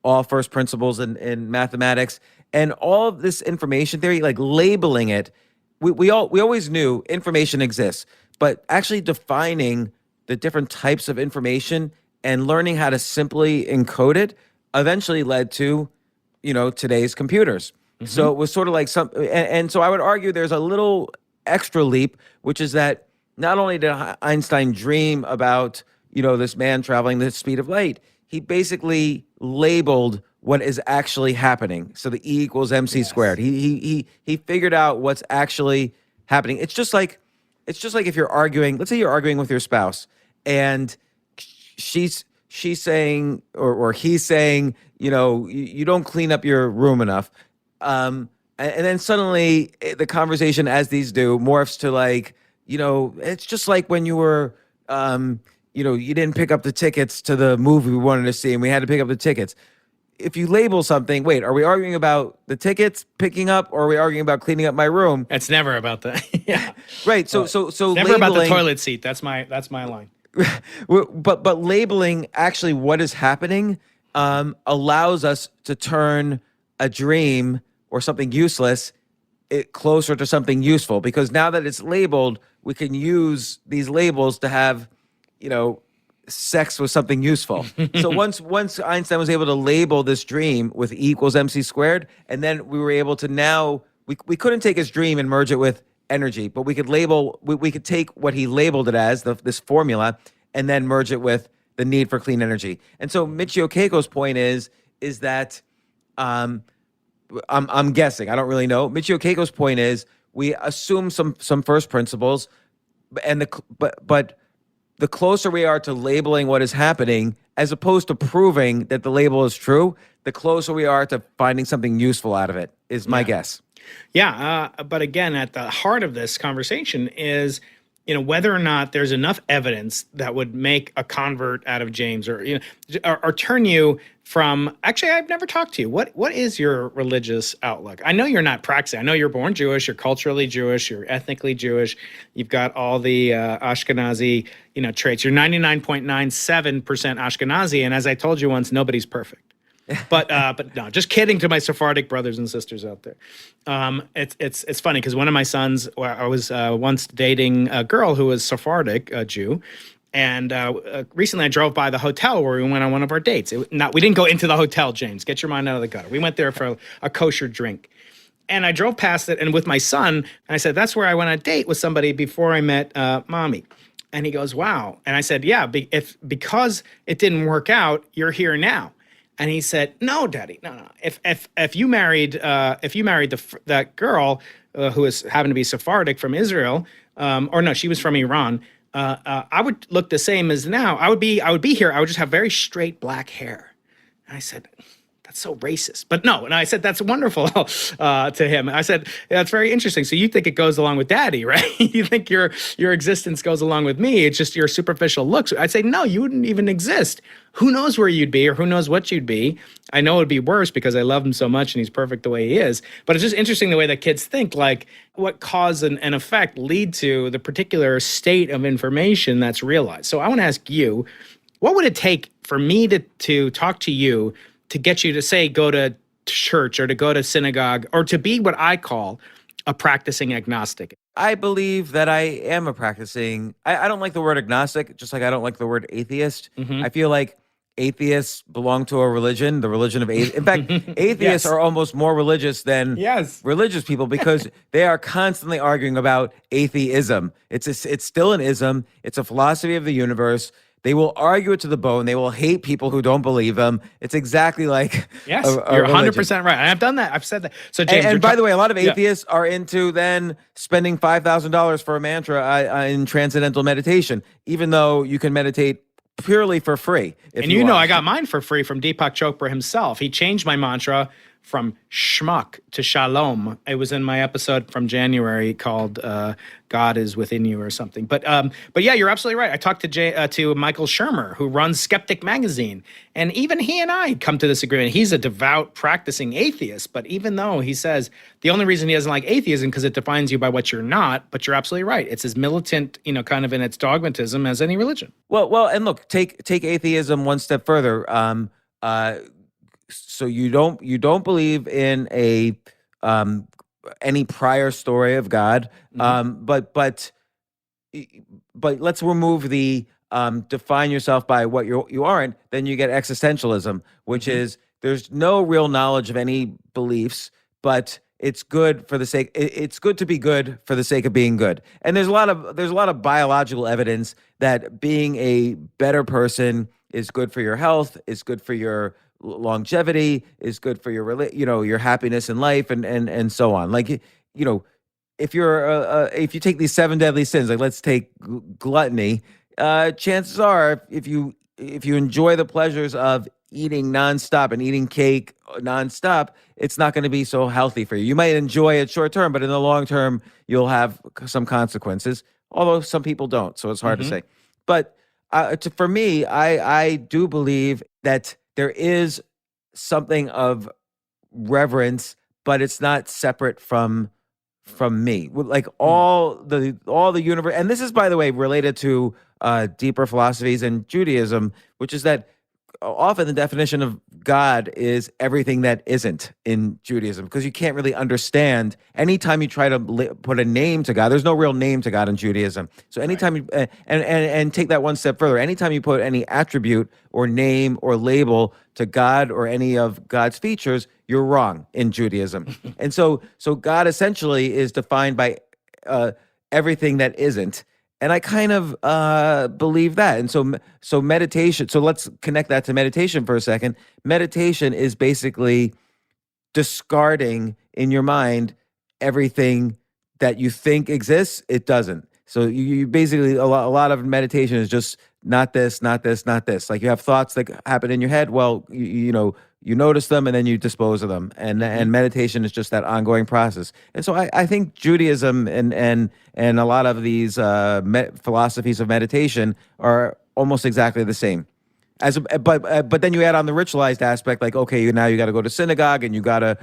all first principles in mathematics. And all of this information theory, like labeling it, we always knew information exists, but actually defining the different types of information and learning how to simply encode it eventually led to, today's computers. So it was sort of like and so I would argue there's a little extra leap, which is that not only did Einstein dream about, this man traveling the speed of light, he basically labeled what is actually happening. So the E equals MC squared. He figured out what's actually happening. It's just like if you're arguing, let's say you're arguing with your spouse, and she's saying, or he's saying, you don't clean up your room enough. And then suddenly the conversation, as these do, morphs to like, it's just like when you were, you didn't pick up the tickets to the movie we wanted to see, and we had to pick up the tickets. If you label something, wait, are we arguing about the tickets picking up, or are we arguing about cleaning up my room? It's never about that. Yeah. Right. So never about the toilet seat. That's my line. But labeling actually what is happening allows us to turn a dream or something useless closer to something useful, because now that it's labeled, we can use these labels to have, sex with something useful. So once Einstein was able to label this dream with E equals MC squared, and then we were able to now, we couldn't take his dream and merge it with energy, but we could we could take what he labeled it as, this formula, and then merge it with the need for clean energy. And so Michio Keiko's point is that, I'm guessing, I don't really know. Michio Keiko's point is we assume some first principles, but the closer we are to labeling what is happening, as opposed to proving that the label is true, the closer we are to finding something useful out of it, is my guess. Yeah, but again, at the heart of this conversation is, whether or not there's enough evidence that would make a convert out of James, or or turn you from. Actually, I've never talked to you. What is your religious outlook? I know you're not practicing. I know you're born Jewish. You're culturally Jewish. You're ethnically Jewish. You've got all the Ashkenazi, traits. You're 99.97% Ashkenazi, and as I told you once, nobody's perfect. But no, just kidding to my Sephardic brothers and sisters out there. It's funny because one of my sons, I was once dating a girl who was Sephardic, a Jew, and recently I drove by the hotel where we went on one of our dates. We didn't go into the hotel, James. Get your mind out of the gutter. We went there for a kosher drink. And I drove past it, and with my son, and I said, that's where I went on a date with somebody before I met Mommy. And he goes, wow. And I said, yeah, because it didn't work out, you're here now. And he said, "No, Daddy, no. If you married that girl who happened to be Sephardic from Israel, or no, she was from Iran. I would look the same as now. I would be here. I would just have very straight black hair." And I said, "That's so racist." But no, and I said, "That's wonderful," to him. I said, "That's very interesting. So you think it goes along with Daddy, right? You think your existence goes along with me? It's just your superficial looks." I'd say, "No, you wouldn't even exist. Who knows where you'd be, or who knows what you'd be? I know it'd be worse because I love him so much and he's perfect the way he is." But it's just interesting the way that kids think, like what cause and effect lead to the particular state of information that's realized. So I want to ask you, what would it take for me to talk to you to get you to say go to church or to go to synagogue or to be what I call a practicing agnostic? I believe that I am a practicing. I don't like the word agnostic, just like I don't like the word atheist. I feel like atheists belong to a religion, the religion of atheists. In fact, atheists are almost more religious than religious people because they are constantly arguing about atheism. It's still an ism. It's a philosophy of the universe. They will argue it to the bone. They will hate people who don't believe them. It's exactly like you're 100% right. And I've done that. I've said that. So James, and by the way, a lot of atheists are into then spending $5,000 for a mantra in transcendental meditation, even though you can meditate purely for free. And I got mine for free from Deepak Chopra himself. He changed my mantra from schmuck to shalom. It was in my episode from January called "God is Within You" or something. But yeah, you're absolutely right. I talked to Michael Shermer, who runs Skeptic Magazine, and even he and I come to this agreement. He's a devout, practicing atheist, but even though he says the only reason he doesn't like atheism because it defines you by what you're not, but you're absolutely right. It's as militant, kind of in its dogmatism as any religion. Well, and look, take atheism one step further. So you don't believe in a any prior story of God, but let's remove the define yourself by what you aren't. Then you get existentialism, which is there's no real knowledge of any beliefs, but it's good for the sake. It's good to be good for the sake of being good. And there's a lot of biological evidence that being a better person is good for your health, is good for your longevity, is good for your happiness in life, and so on. Like, if you take these 7 deadly sins, like let's take gluttony, chances are if you enjoy the pleasures of eating nonstop and eating cake nonstop, it's not going to be so healthy for you. You might enjoy it short term, but in the long term, you'll have some consequences. Although some people don't, so it's hard to say. But for me, I do believe that there is something of reverence, but it's not separate from me. Like all the universe, and this is, by the way, related to deeper philosophies and Judaism, which is that often the definition of God is everything that isn't in Judaism, because you can't really understand. Anytime you try to put a name to God, there's no real name to God in Judaism. So anytime you and take that one step further, anytime you put any attribute or name or label to God or any of God's features, you're wrong in Judaism. And so God essentially is defined by everything that isn't. And I kind of believe that. And so meditation, so let's connect that to meditation for a second. Meditation is basically discarding in your mind everything that you think exists. It doesn't. So you basically, a lot of meditation is just not this, not this, not this. Like you have thoughts that happen in your head. Well, you notice them and then you dispose of them. And meditation is just that ongoing process. And so I think Judaism and a lot of these philosophies of meditation are almost exactly the same. But then you add on the ritualized aspect, like, okay, now you got to go to synagogue and you got to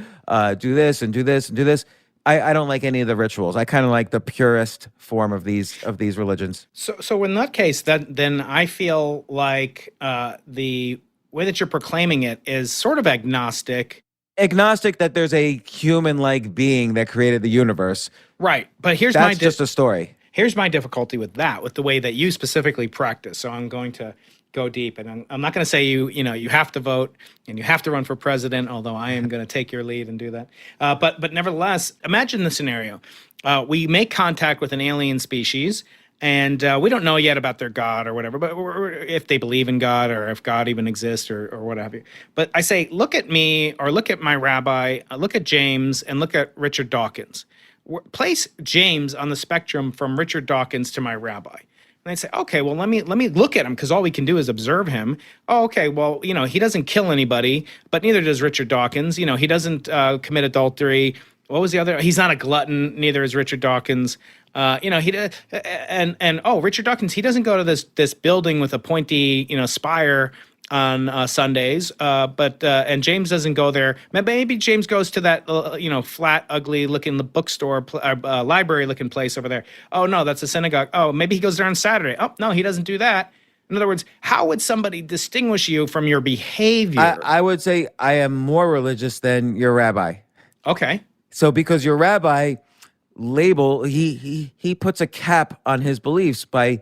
do this and do this and do this. I don't like any of the rituals. I kind of like the purest form of these religions. So in that case, then I feel like the way that you're proclaiming it is sort of agnostic. Agnostic that there's a human-like being that created the universe. Right. But that's just a story. Here's my difficulty with that, with the way that you specifically practice. So I'm going to go deep, and I'm not going to say you have to vote and you have to run for president, although I am going to take your lead and do that. But nevertheless, imagine the scenario. We make contact with an alien species, and we don't know yet about their God or whatever, but if they believe in God or if God even exists or what have you. But I say, look at me or look at my rabbi, look at James, and look at Richard Dawkins. Place James on the spectrum from Richard Dawkins to my rabbi. And I'd say, okay, well, let me look at him, because all we can do is observe him. Oh, okay, well, he doesn't kill anybody, but neither does Richard Dawkins. He doesn't commit adultery. What was the other? He's not a glutton. Neither is Richard Dawkins. Richard Dawkins, he doesn't go to this building with a pointy, spire on Sundays, and James doesn't go there. Maybe James goes to that flat, ugly looking bookstore, library looking place over there. Oh no, that's a synagogue. Oh, maybe he goes there on Saturday. Oh no, he doesn't do that. In other words, how would somebody distinguish you from your behavior? I would say I am more religious than your rabbi. Okay. So because your rabbi he puts a cap on his beliefs by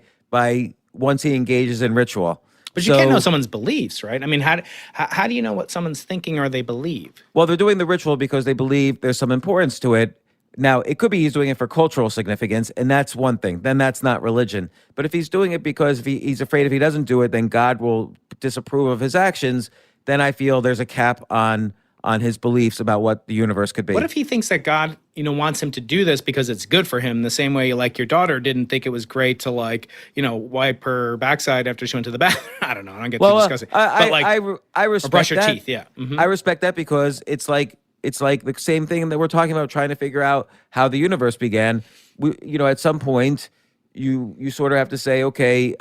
once he engages in ritual. But you can't know someone's beliefs, right? I mean, how do you know what someone's thinking or they believe? Well, they're doing the ritual because they believe there's some importance to it. Now, it could be he's doing it for cultural significance, and that's one thing. Then that's not religion. But if he's doing it because he's afraid if he doesn't do it, then God will disapprove of his actions, then I feel there's a cap on his beliefs about what the universe could be. What if he thinks that God, wants him to do this because it's good for him, the same way like your daughter didn't think it was great to wipe her backside after she went to the bathroom? I don't know. I don't get too disgusting. I respect or brush that. her teeth. Yeah. Mm-hmm. I respect that because it's like it's like the same thing that we're talking about, trying to figure out how the universe began. At some point, you sort of have to say, okay,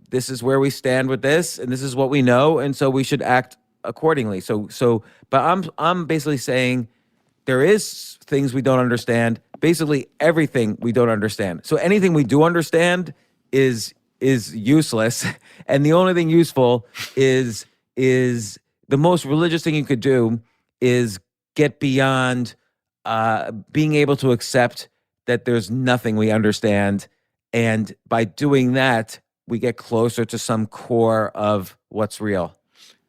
this is where we stand with this, and this is what we know, and so we should act accordingly. But I'm basically saying there is things we don't understand. Basically, everything we don't understand. So anything we do understand is useless, and the only thing useful is the most religious thing you could do is get beyond being able to accept that there's nothing we understand, and by doing that, we get closer to some core of what's real.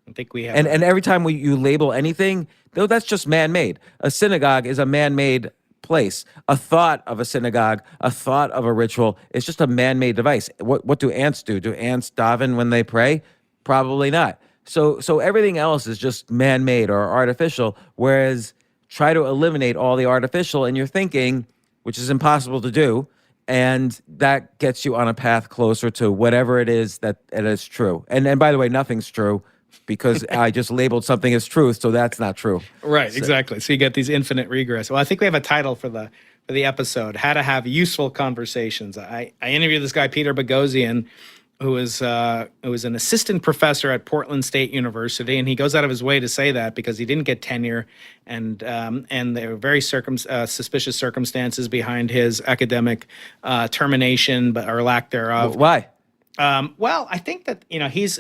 I think we have, and every time you label anything, though, that's just man-made. A synagogue is a man-made place. A thought of a synagogue, a thought of a ritual, is just a man-made device. What do ants do? Do ants daven when they pray? Probably not. So everything else is just man-made or artificial, whereas try to eliminate all the artificial in your thinking, which is impossible to do, and that gets you on a path closer to whatever it is that it is true. And by the way, nothing's true, because I just labeled something as truth, so that's not true. Right, exactly. So you get these infinite regress. Well, I think we have a title for the episode: How to Have Useful Conversations. I interviewed this guy, Peter Boghossian, who is an assistant professor at Portland State University, and he goes out of his way to say that because he didn't get tenure, and there were very suspicious circumstances behind his academic termination, or lack thereof. Why? Well, I think that he's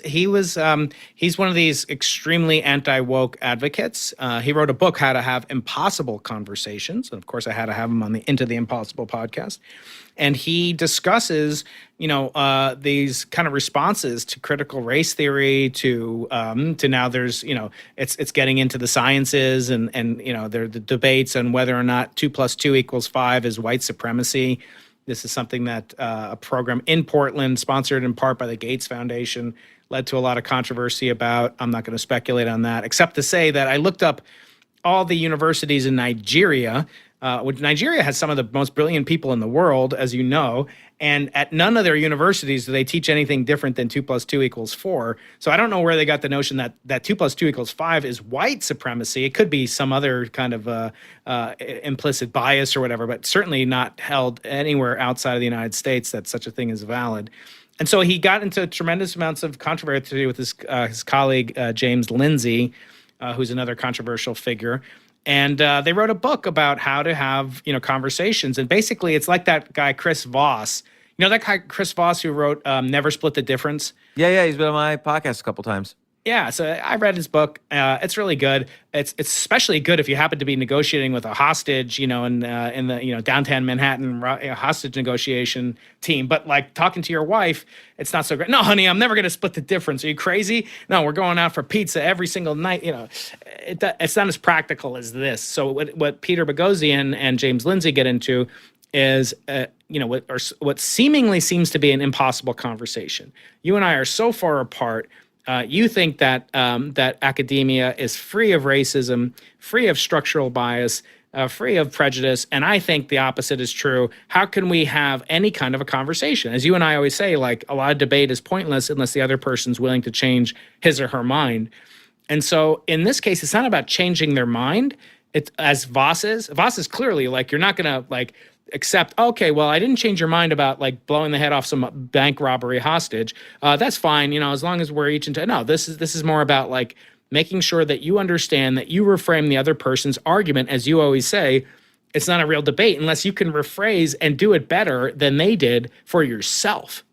one of these extremely anti-woke advocates. He wrote a book, How to Have Impossible Conversations, and of course, I had to have him on the Into the Impossible podcast. And he discusses, these kind of responses to critical race theory, to now there's, it's getting into the sciences, and there are the debates on whether or not 2 + 2 = 5 is white supremacy. This is something that a program in Portland, sponsored in part by the Gates Foundation, led to a lot of controversy about. I'm not going to speculate on that, except to say that I looked up all the universities in Nigeria. Which Nigeria has some of the most brilliant people in the world, as you know, and at none of their universities do they teach anything different than 2 + 2 = 4. So I don't know where they got the notion that 2 + 2 = 5 is white supremacy. It could be some other kind of implicit bias or whatever, but certainly not held anywhere outside of the United States that such a thing is valid. And so he got into tremendous amounts of controversy with his colleague, James Lindsay, who's another controversial figure. And they wrote a book about how to have, conversations. And basically, it's like that guy, Chris Voss. You know that guy, Chris Voss, who wrote Never Split the Difference? Yeah, he's been on my podcast a couple times. Yeah, so I read his book. It's really good. It's especially good if you happen to be negotiating with a hostage, in the downtown Manhattan hostage negotiation team. But like talking to your wife, it's not so great. No, honey, I'm never going to split the difference. Are you crazy? No, we're going out for pizza every single night. It's not as practical as this. So what Peter Boghossian and James Lindsay get into is what seemingly seems to be an impossible conversation. You and I are so far apart. You think that that academia is free of racism, free of structural bias, free of prejudice, and I think the opposite is true. How can we have any kind of a conversation? As you and I always say, like, a lot of debate is pointless unless the other person's willing to change his or her mind. And so in this case, it's not about changing their mind. It's as Voss is clearly like, you're not going to accept, okay, well, I didn't change your mind about blowing the head off some bank robbery hostage. That's fine, as long as we're each into. No, this is more about making sure that you understand that you reframe the other person's argument. As you always say, it's not a real debate unless you can rephrase and do it better than they did for yourself.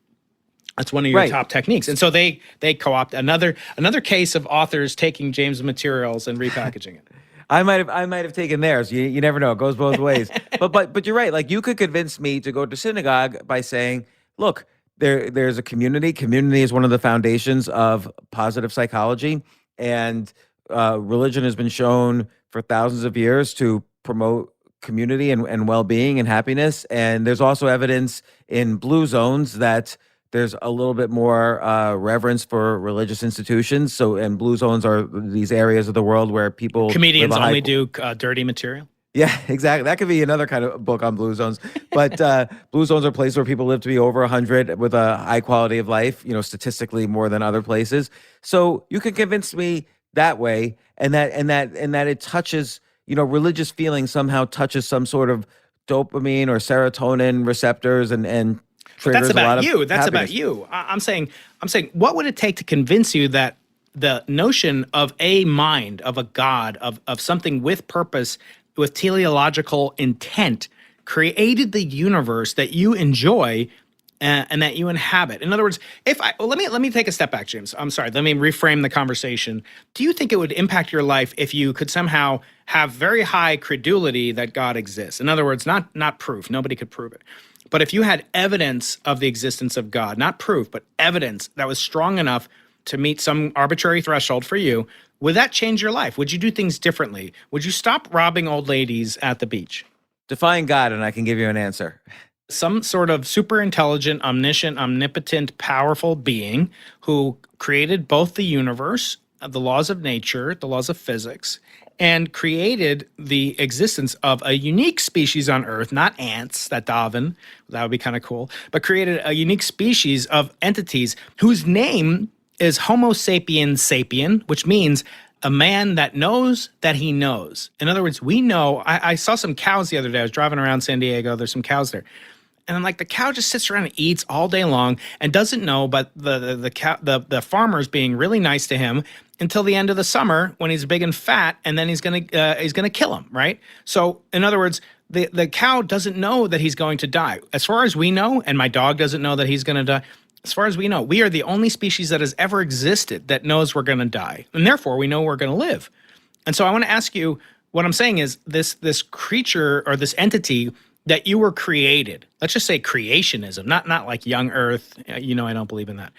That's one of your top techniques. And so they co-opt another case of authors taking James' materials and repackaging it. I might have taken theirs. You never know. It goes both ways. But you're right. You could convince me to go to synagogue by saying, look, there's a community. Community is one of the foundations of positive psychology, and religion has been shown for thousands of years to promote community and well-being and happiness. And there's also evidence in blue zones that there's a little bit more reverence for religious institutions. And blue zones are these areas of the world where comedians only do dirty material. Yeah, exactly. That could be another kind of book on blue zones. But blue zones are places where people live to be over 100 with a high quality of life, statistically more than other places. So you can convince me that way, and that it touches, religious feeling somehow touches some sort of dopamine or serotonin receptors and But that's triggers a lot about of you. That's about happiness. you. I'm saying, what would it take to convince you that the notion of a mind, of a God, of something with purpose, with teleological intent, created the universe that you enjoy and that you inhabit? In other words, let me take a step back, James. I'm sorry. Let me reframe the conversation. Do you think it would impact your life if you could somehow have very high credulity that God exists? In other words, not proof. Nobody could prove it. But if you had evidence of the existence of God, not proof, but evidence that was strong enough to meet some arbitrary threshold for you, would that change your life? Would you do things differently? Would you stop robbing old ladies at the beach? Define God, and I can give you an answer. Some sort of super intelligent, omniscient, omnipotent, powerful being who created both the universe, the laws of nature, the laws of physics, and created the existence of a unique species on Earth, not ants that Darwin, that would be kind of cool, but created a unique species of entities whose name is Homo sapiens sapien, which means a man that knows that he knows. In other words, we know. I saw some cows the other day. I was driving around San Diego. There's some cows there. And I'm like, the cow just sits around and eats all day long and doesn't know, but the farmer's being really nice to him until the end of the summer when he's big and fat, and then he's gonna kill him, right? So in other words, the cow doesn't know that he's going to die. As far as we know, and my dog doesn't know that he's gonna die. As far as we know, we are the only species that has ever existed that knows we're gonna die, and therefore we know we're gonna live. And so I want to ask you, what I'm saying is this creature or this entity that you were created. Let's just say creationism, not like young Earth. I don't believe in that.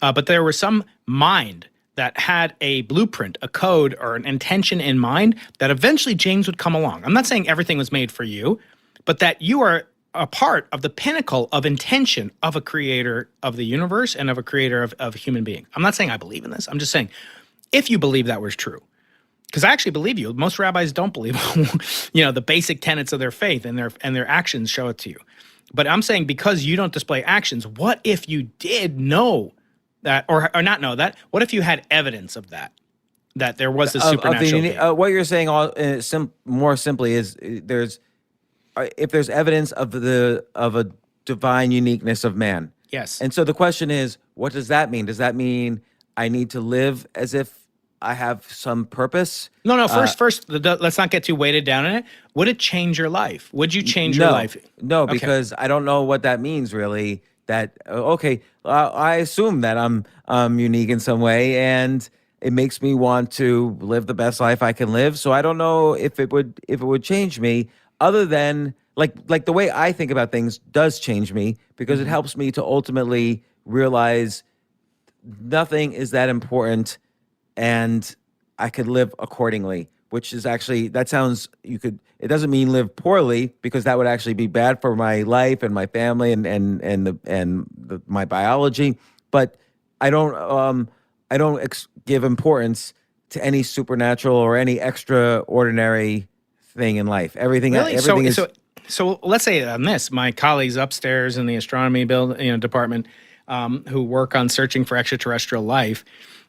But there was some mind that had a blueprint, a code, or an intention in mind that eventually James would come along. I'm not saying everything was made for you, but that you are a part of the pinnacle of intention of a creator of the universe and of a creator of human being. I'm not saying I believe in this. I'm just saying if you believe that was true. Because I actually believe you. Most rabbis don't believe, the basic tenets of their faith, and their actions show it to you. But I'm saying because you don't display actions, what if you did know that, or not know that? What if you had evidence of that there was this supernatural being? What you're saying, more simply, is if there's evidence of a divine uniqueness of man. Yes. And so the question is, what does that mean? Does that mean I need to live as if I have some purpose? No. First, let's not get too weighted down in it. Would it change your life? Would you change your life? No, Okay. because I don't know what that means really. That I assume that I'm unique in some way, and it makes me want to live the best life I can live. So I don't know if it would change me, other than like the way I think about things does change me, because it helps me to ultimately realize nothing is that important, and I could live accordingly, which is actually, it doesn't mean live poorly, because that would actually be bad for my life and my family and my biology. But I don't give importance to any supernatural or any extraordinary thing in life. Everything is. So let's say on this, my colleagues upstairs in the astronomy department, who work on searching for extraterrestrial life.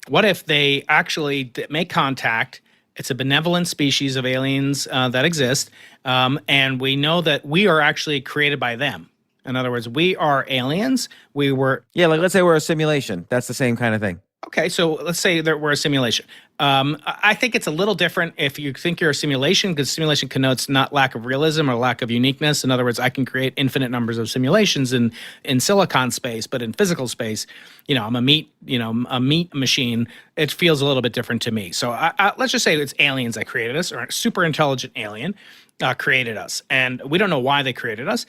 What if they actually make contact? It's a benevolent species of aliens that exist, and we know that we are actually created by them. In other words, we are aliens. Let's say we're a simulation. That's the same kind of thing. Okay, so let's say that we're a simulation. I think it's a little different if you think you're a simulation, because simulation connotes not lack of realism or lack of uniqueness. In other words, I can create infinite numbers of simulations in silicon space, but in physical space, I'm a meat machine. It feels a little bit different to me. So let's just say it's aliens that created us, or a super intelligent alien created us, and we don't know why they created us.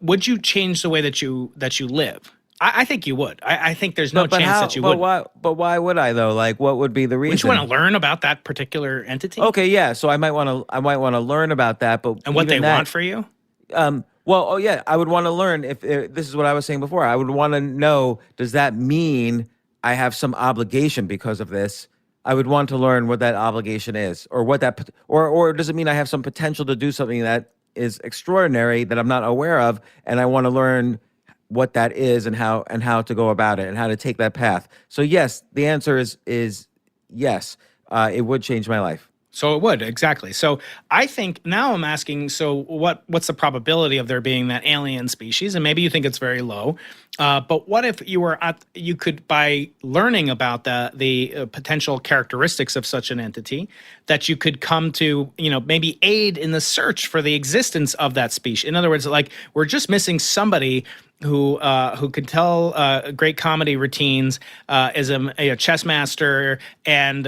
Would you change the way that you live? I think you would. I think there's no chance that you would. But why would I though? Like, what would be the reason? Wouldn't you want to learn about that particular entity? Okay, yeah. So I might want to learn about that. But and what they want for you? I would want to learn if this is what I was saying before. I would want to know, does that mean I have some obligation because of this? I would want to learn what that obligation is, or or does it mean I have some potential to do something that is extraordinary that I'm not aware of, and I want to learn what that is and how to go about it and how to take that path. So yes, the answer is yes. it would change my life. So it would, exactly. So I think now I'm asking, so what's the probability of there being that alien species? And maybe you think it's very low. But what if you could, by learning about the potential characteristics of such an entity, that you could come to, maybe aid in the search for the existence of that species? In other words, like, we're just missing somebody who could tell great comedy routines, is a chess master, and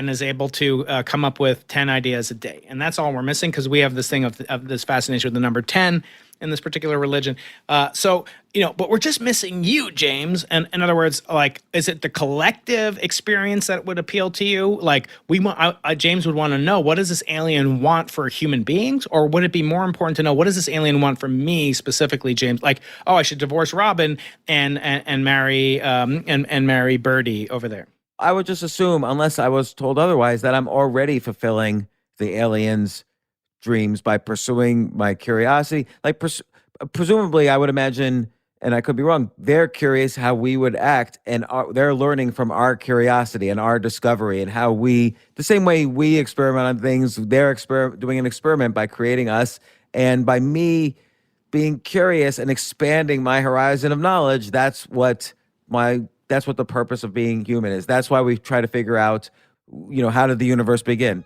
is able to come up with 10 ideas a day. And that's all we're missing, because we have this thing of this fascination with the number 10 in this particular religion. But we're just missing you, James. And in other words, like, is it the collective experience that would appeal to you? Like, James would want to know, what does this alien want for human beings? Or would it be more important to know, what does this alien want from me specifically, James? Like, oh, I should divorce Robin and marry marry Birdie over there. I would just assume, unless I was told otherwise, that I'm already fulfilling the aliens' dreams by pursuing my curiosity. Like, presumably, I would imagine, and I could be wrong, they're curious how we would act, and they're learning from our curiosity and our discovery, and how the same way we experiment on things, they're doing an experiment by creating us, and by me being curious and expanding my horizon of knowledge. That's what the purpose of being human is. That's why we try to figure out, how did the universe begin?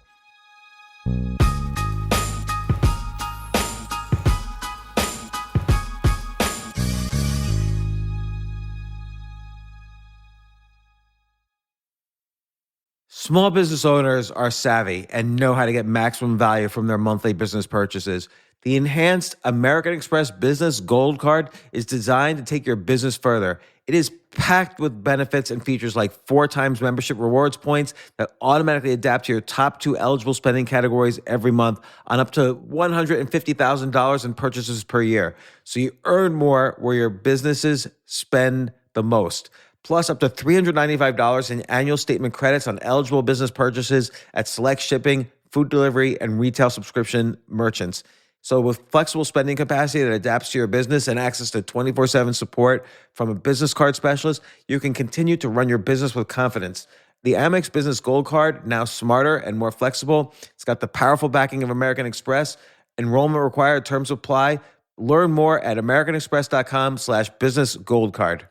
Small business owners are savvy and know how to get maximum value from their monthly business purchases. The enhanced American Express Business Gold Card is designed to take your business further. It is packed with benefits and features like 4 times membership rewards points that automatically adapt to your top 2 eligible spending categories every month on up to $150,000 in purchases per year. So you earn more where your businesses spend the most. Plus up to $395 in annual statement credits on eligible business purchases at select shipping, food delivery, and retail subscription merchants. So with flexible spending capacity that adapts to your business and access to 24/7 support from a business card specialist, you can continue to run your business with confidence. The Amex Business Gold Card, now smarter and more flexible. It's got the powerful backing of American Express. Enrollment required, terms apply. Learn more at americanexpress.com/businessgoldcard.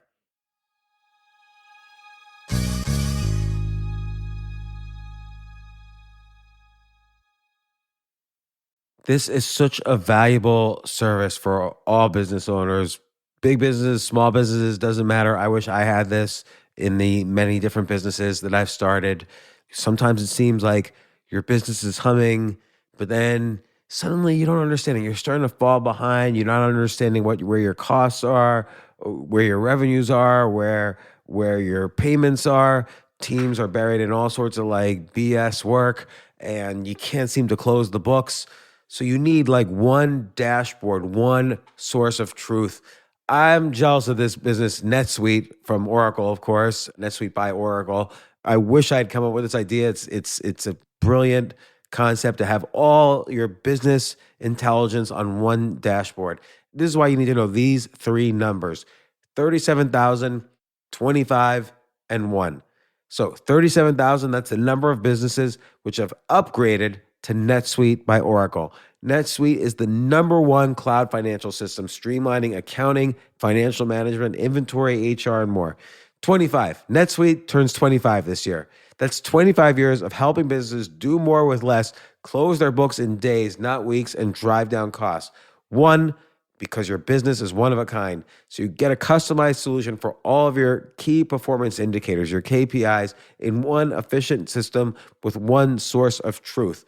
This is such a valuable service for all business owners, big businesses, small businesses, doesn't matter. I wish I had this in the many different businesses that I've started. Sometimes it seems like your business is humming, but then suddenly you don't understand it. You're starting to fall behind. You're not understanding where your costs are, where your revenues are, where your payments are. Teams are buried in all sorts of like BS work, and you can't seem to close the books. So you need like one dashboard, one source of truth. I'm jealous of this business, NetSuite from Oracle, of course, NetSuite by Oracle. I wish I'd come up with this idea. It's a brilliant concept to have all your business intelligence on one dashboard. This is why you need to know these 3 numbers: 37,000, 25, and 1. So 37,000, that's the number of businesses which have upgraded to NetSuite by Oracle. NetSuite is the #1 cloud financial system, streamlining accounting, financial management, inventory, HR, and more. 25. NetSuite turns 25 this year. That's 25 years of helping businesses do more with less, close their books in days, not weeks, and drive down costs. 1, because your business is one of a kind. So you get a customized solution for all of your key performance indicators, your KPIs, in one efficient system with one source of truth.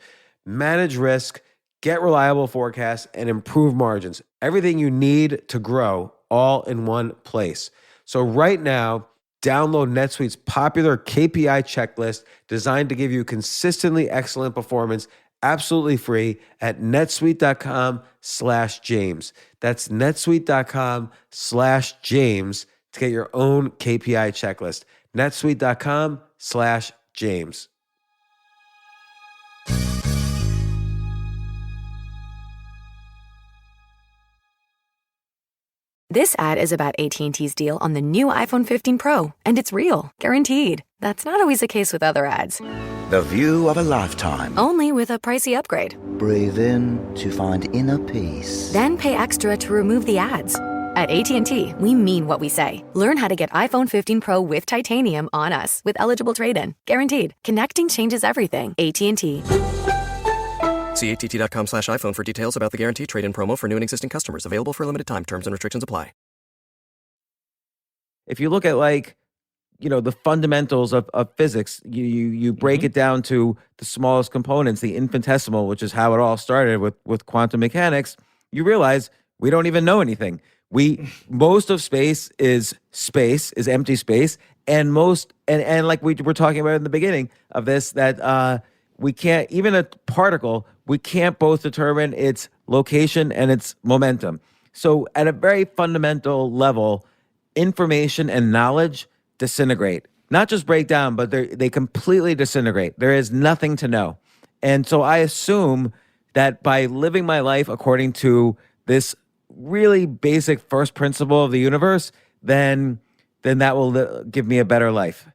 Manage risk, get reliable forecasts, and improve margins. Everything you need to grow, all in one place. So right now, download NetSuite's popular KPI checklist designed to give you consistently excellent performance, absolutely free, at netsuite.com/James. That's netsuite.com/James to get your own KPI checklist. netsuite.com/James. This ad is about AT&T's deal on the new iPhone 15 Pro, and it's real, guaranteed. That's not always the case with other ads. The view of a lifetime. Only with a pricey upgrade. Breathe in to find inner peace. Then pay extra to remove the ads. At AT&T, we mean what we say. Learn how to get iPhone 15 Pro with titanium on us with eligible trade-in. Guaranteed. Connecting changes everything. AT&T. See att.com/iPhone for details about the guarantee trade-in promo for new and existing customers. Available for a limited time. Terms and restrictions apply. If you look at the fundamentals of physics, you break it down to the smallest components, the infinitesimal, which is how it all started with quantum mechanics, you realize we don't even know anything. Most of space is empty space, and like we were talking about in the beginning of this, that we can't, even a particle, we can't both determine its location and its momentum. So at a very fundamental level, information and knowledge disintegrate. Not just break down, but they completely disintegrate. There is nothing to know. And so I assume that by living my life according to this really basic first principle of the universe, then that will give me a better life,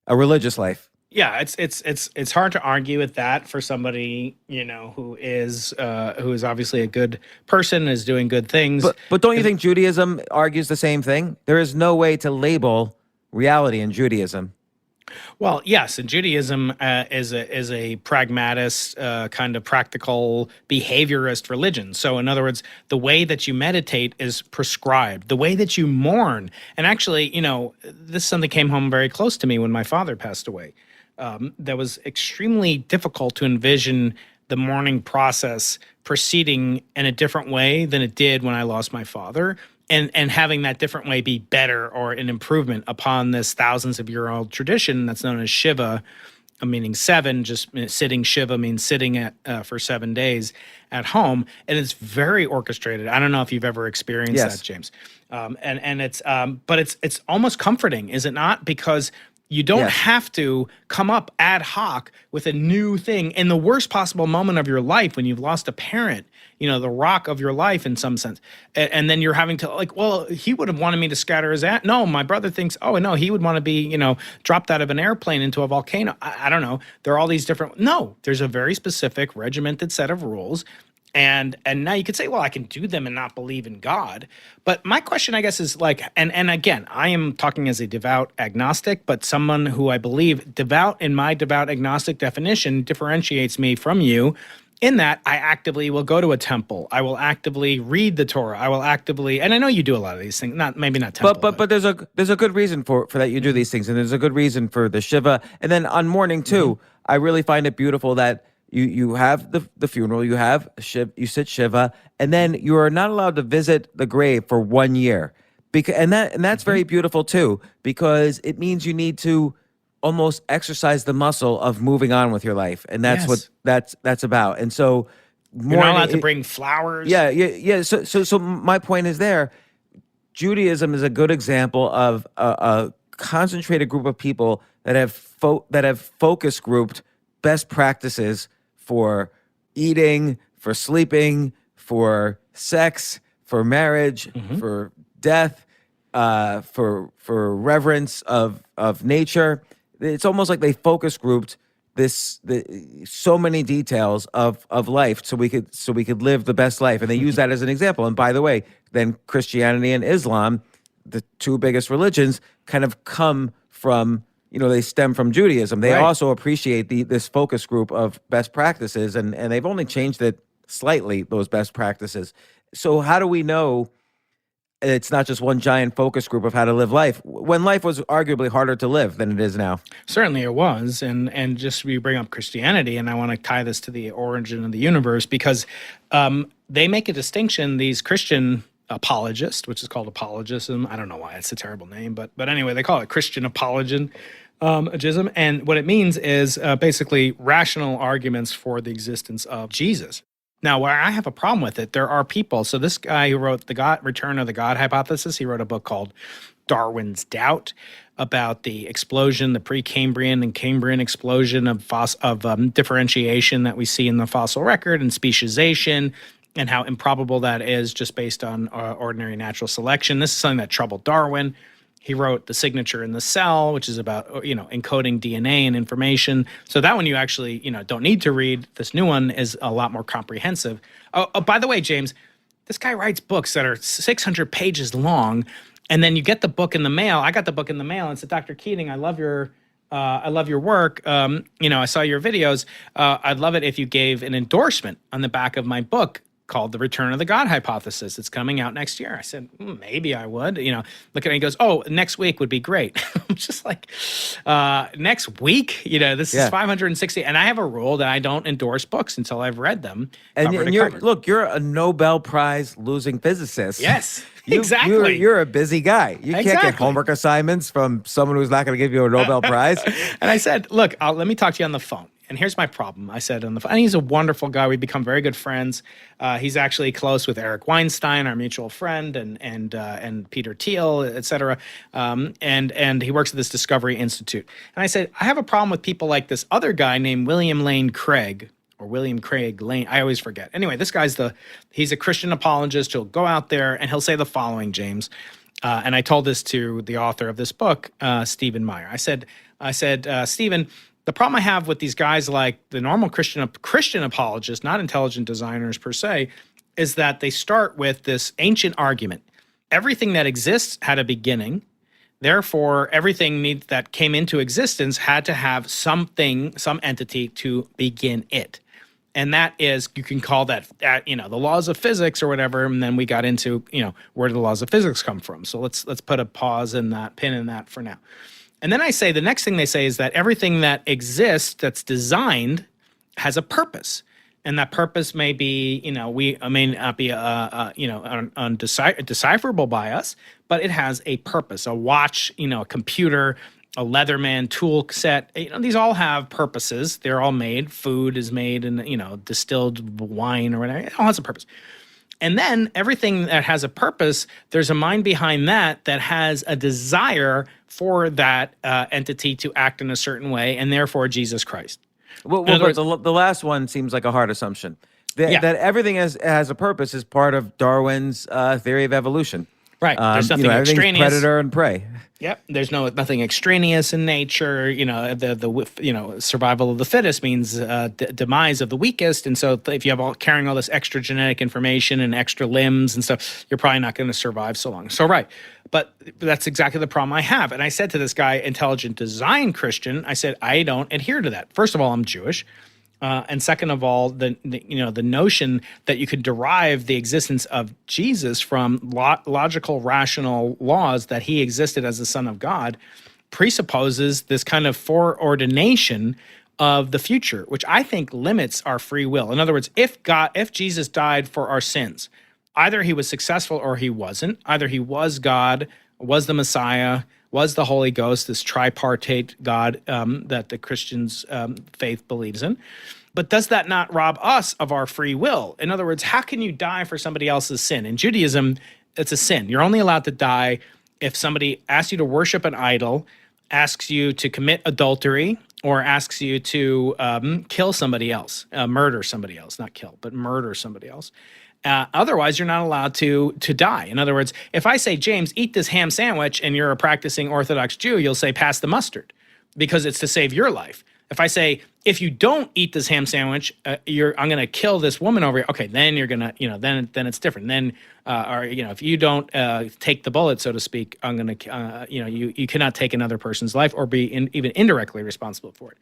a religious life. Yeah, it's hard to argue with that for somebody, who is obviously a good person, is doing good things. But don't you think Judaism argues the same thing? There is no way to label reality in Judaism. Well, yes, and Judaism is a pragmatist, kind of practical behaviorist religion. So, in other words, the way that you meditate is prescribed. The way that you mourn, and actually, this is something that came home very close to me when my father passed away. That was extremely difficult to envision the mourning process proceeding in a different way than it did when I lost my father. And having that different way be better or an improvement upon this thousands of year old tradition that's known as Shiva, meaning seven, just sitting Shiva means sitting for 7 days at home. And it's very orchestrated. I don't know if you've ever experienced that, James. But it's almost comforting, is it not? Because you don't have to come up ad hoc with a new thing in the worst possible moment of your life when you've lost a parent, the rock of your life in some sense. And then you're having to he would have wanted me to scatter his ass. No, my brother thinks, he would want to be, dropped out of an airplane into a volcano. I don't know. There are all these different, there's a very specific regimented set of rules. And now you could say, well, I can do them and not believe in God. But my question, I guess, is and again, I am talking as a devout agnostic, but someone who I believe devout in my devout agnostic definition differentiates me from you in that I actively will go to a temple. I will actively read the Torah. I will actively, and I know you do a lot of these things, maybe not temple. But there's a good reason for that you do these things. And there's a good reason for the Shiva. And then on mourning too, I really find it beautiful that you have the funeral, you have you sit Shiva, and then you are not allowed to visit the grave for 1 year. And that's very beautiful too, because it means you need to almost exercise the muscle of moving on with your life, and that's what that's about. And so you're not allowed to bring flowers. Yeah. So my point is Judaism is a good example of a concentrated group of people that have focus grouped best practices for eating, for sleeping, for sex, for marriage, for death, for reverence of nature. It's almost like they focus grouped so many details of life so we could live the best life, and they use that as an example. And by the way, then Christianity and Islam, the two biggest religions, kind of come from, they stem from Judaism. They also appreciate this focus group of best practices, and they've only changed it slightly, those best practices. So how do we know it's not just one giant focus group of how to live life, when life was arguably harder to live than it is now? Certainly it was. And just we bring up Christianity, and I want to tie this to the origin of the universe, because they make a distinction, these Christian apologists, which is called apologism. I don't know why it's a terrible name, but anyway, they call it Christian apologism. And what it means is basically rational arguments for the existence of Jesus. Now, where I have a problem with it, there are people. So this guy who wrote the Return of the God Hypothesis, he wrote a book called Darwin's Doubt about the explosion, the Precambrian and Cambrian explosion of differentiation that we see in the fossil record and speciation. and how improbable that is just based on ordinary natural selection. This is something that troubled Darwin. He wrote The Signature in the Cell, which is about, encoding DNA and information. So that one you actually, don't need to read. This new one is a lot more comprehensive. Oh, by the way, James, this guy writes books that are 600 pages long, and then you get the book in the mail. I got the book in the mail and said, Dr. Keating, I love your work. I saw your videos. I'd love it if you gave an endorsement on the back of my book called The Return of the God Hypothesis. It's coming out next year. I said, maybe I would. Look at it. He goes, oh, next week would be great. I'm just like, next week? This is 560. And I have a rule that I don't endorse books until I've read them. And you're a Nobel Prize losing physicist. Yes. Exactly. You're a busy guy. You can't get homework assignments from someone who's not going to give you a Nobel Prize. And I said, look, let me talk to you on the phone. And here's my problem. I said on the phone, and he's a wonderful guy. We've become very good friends. He's actually close with Eric Weinstein, our mutual friend, and Peter Thiel, et cetera. And he works at this Discovery Institute. And I said, I have a problem with people like this other guy named William Lane Craig, or William Craig Lane. I always forget. Anyway, this guy's he's a Christian apologist. He'll go out there and he'll say the following, James. And I told this to the author of this book, Stephen Meyer. I said, Stephen, the problem I have with these guys like the normal Christian apologists, not intelligent designers per se, is that they start with this ancient argument. Everything that exists had a beginning. Therefore, everything that came into existence had to have some entity to begin it. And that is, you can call that, the laws of physics or whatever. And then we got into, where do the laws of physics come from? So let's put a pause in that, pin in that for now. And then I say, the next thing they say is that everything that exists, that's designed, has a purpose. And that purpose may be, may not be, undecipherable by us, but it has a purpose. A watch, a computer, a Leatherman tool set. These all have purposes. They're all made. Food is made, and distilled wine or whatever. It all has a purpose. And then everything that has a purpose, there's a mind behind that has a desire for that entity to act in a certain way, and therefore Jesus Christ. Well, the last one seems like a hard assumption. That everything has a purpose is part of Darwin's theory of evolution. Right. There's nothing extraneous. Predator and prey. Yep. There's nothing extraneous in nature. The survival of the fittest means demise of the weakest. And so if you have carrying all this extra genetic information and extra limbs and stuff, you're probably not going to survive so long. So right. But that's exactly the problem I have. And I said to this guy, intelligent design Christian, I said, I don't adhere to that. First of all, I'm Jewish. And second of all, the notion that you could derive the existence of Jesus from logical, rational laws that he existed as the Son of God presupposes this kind of foreordination of the future, which I think limits our free will. In other words, if Jesus died for our sins, either he was successful or he wasn't. Either he was God, was the Messiah, was the Holy Ghost, this tripartite God that the Christian's faith believes in. But does that not rob us of our free will? In other words, how can you die for somebody else's sin? In Judaism, it's a sin. You're only allowed to die if somebody asks you to worship an idol, asks you to commit adultery, or asks you to kill somebody else, murder somebody else, not kill, but murder somebody else. Otherwise, you're not allowed to die. In other words, if I say, James, eat this ham sandwich, and you're a practicing Orthodox Jew, you'll say, pass the mustard, because it's to save your life. If I say, if you don't eat this ham sandwich, I'm going to kill this woman over here. Okay, then you're going to, then it's different. Then, if you don't take the bullet, so to speak, I'm going to, you cannot take another person's life or be even indirectly responsible for it.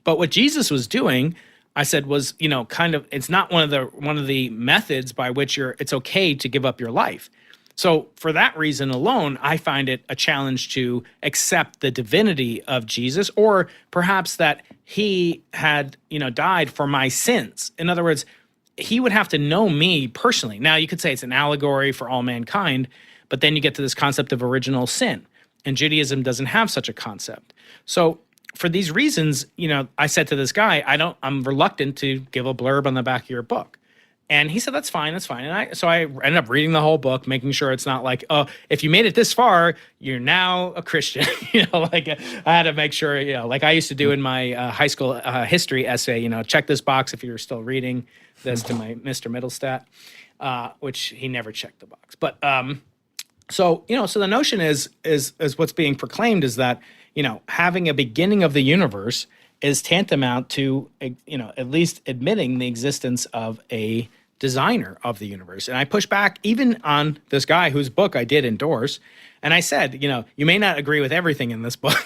But what Jesus was doing, I said, was, it's not one of the methods by which it's okay to give up your life. So for that reason alone, I find it a challenge to accept the divinity of Jesus, or perhaps that he had, died for my sins. In other words, he would have to know me personally. Now, you could say it's an allegory for all mankind, but then you get to this concept of original sin. And Judaism doesn't have such a concept. So for these reasons, I said to this guy, I'm reluctant to give a blurb on the back of your book. And he said, that's fine. And so I ended up reading the whole book, making sure it's not like, oh, if you made it this far, you're now a Christian. I had to make sure, like I used to do in my high school history essay, check this box if you're still reading. this to my Mr. Middlestat, which he never checked the box. But so the notion is what's being proclaimed is that having a beginning of the universe is tantamount to at least admitting the existence of a designer of the universe. And I push back even on this guy whose book I did endorse. And I said, you may not agree with everything in this book,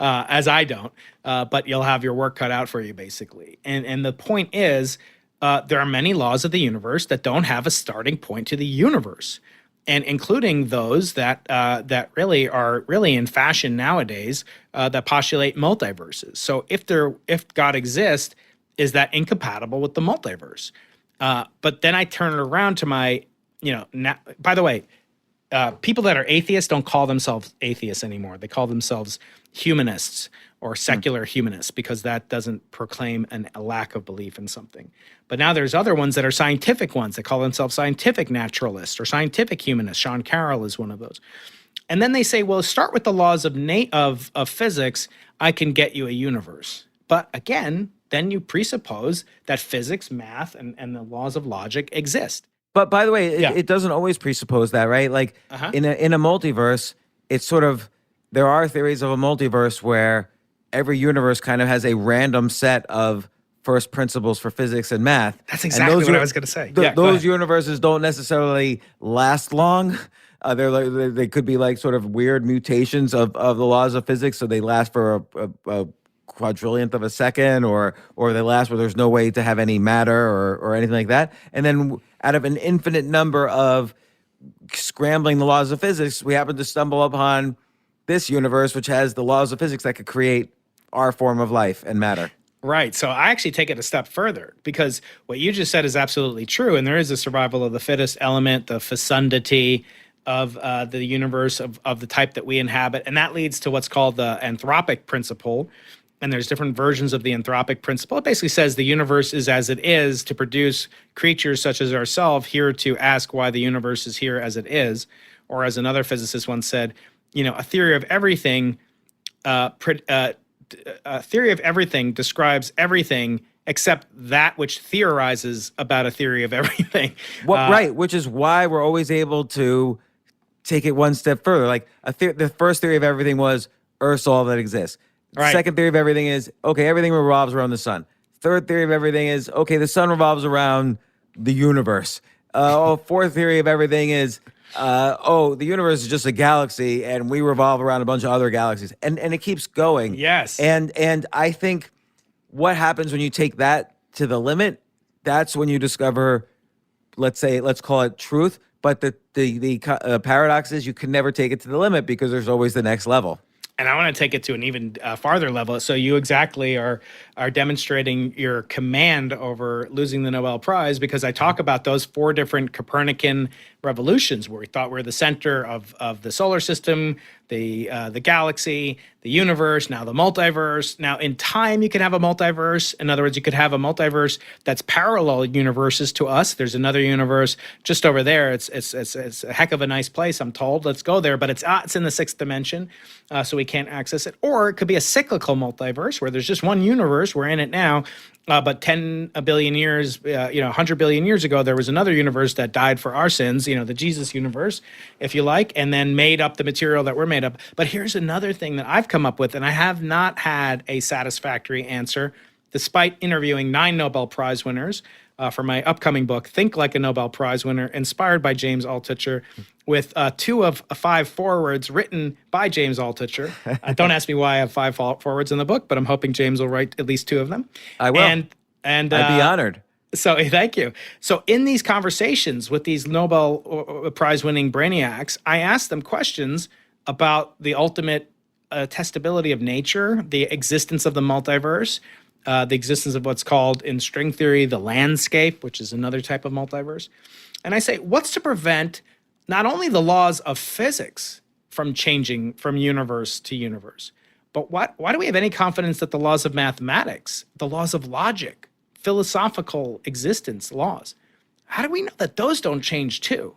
as I don't, but you'll have your work cut out for you, basically. And the point is, there are many laws of the universe that don't have a starting point to the universe, and including those that really are in fashion nowadays, that postulate multiverses. So if God exists, is that incompatible with the multiverse? But then I turn it around to my, by the way, people that are atheists don't call themselves atheists anymore. They call themselves humanists or secular humanists, because that doesn't proclaim a lack of belief in something. But now there's other ones that are scientific ones. They call themselves scientific naturalists or scientific humanists. Sean Carroll is one of those. And then they say, well, start with the laws of physics. I can get you a universe. But again, then you presuppose that physics, math, and the laws of logic exist. But by the way, it doesn't always presuppose that, right? Like in a multiverse, it's sort of, there are theories of a multiverse where every universe kind of has a random set of first principles for physics and math. That's exactly what I was going to say. Those universes don't necessarily last long. They could be like sort of weird mutations of the laws of physics, so they last for a quadrillionth of a second, or they last where there's no way to have any matter or anything like that. And then out of an infinite number of scrambling the laws of physics, we happen to stumble upon this universe, which has the laws of physics that could create our form of life and matter. Right. So I actually take it a step further, because what you just said is absolutely true. And there is a survival of the fittest element, the fecundity of the universe of the type that we inhabit. And that leads to what's called the anthropic principle. And there's different versions of the anthropic principle. It basically says the universe is as it is to produce creatures such as ourselves, here to ask why the universe is here as it is. Or as another physicist once said, a theory of everything describes everything except that which theorizes about a theory of everything. Right, which is why we're always able to take it one step further. Like the first theory of everything was Earth's all that exists. Right. Second theory of everything is, okay, everything revolves around the sun. Third theory of everything is, okay, the sun revolves around the universe. Fourth theory of everything is, the universe is just a galaxy and we revolve around a bunch of other galaxies. And it keeps going. Yes. And I think what happens when you take that to the limit, that's when you discover, let's call it truth. But the paradox is you can never take it to the limit because there's always the next level. And I want to take it to an even farther level. So you exactly are demonstrating your command over losing the Nobel Prize, because I talk about those 4 different Copernican revolutions where we thought we're the center of the solar system, the galaxy, the universe, now the multiverse. Now in time, you can have a multiverse. In other words, you could have a multiverse that's parallel universes to us. There's another universe just over there. It's a heck of a nice place, I'm told. Let's go there, but it's in the 6th dimension, so we can't access it. Or it could be a cyclical multiverse where there's just one universe. We're in it now. But 10 billion years, 100 billion years ago, there was another universe that died for our sins, the Jesus universe, if you like, and then made up the material that we're made up. But here's another thing that I've come up with, and I have not had a satisfactory answer, despite interviewing 9 Nobel Prize winners for my upcoming book, Think Like a Nobel Prize Winner, inspired by James Altucher, with 2 of 5 forewords written by James Altucher. Don't ask me why I have 5 forewords in the book, but I'm hoping James will write at least 2 of them. I will. And I'd be honored. So thank you. So in these conversations with these Nobel Prize-winning brainiacs, I asked them questions about the ultimate testability of nature, the existence of the multiverse, the existence of what's called in string theory the landscape, which is another type of multiverse. And I say, what's to prevent not only the laws of physics from changing from universe to universe, but why do we have any confidence that the laws of mathematics, the laws of logic, philosophical existence laws, how do we know that those don't change too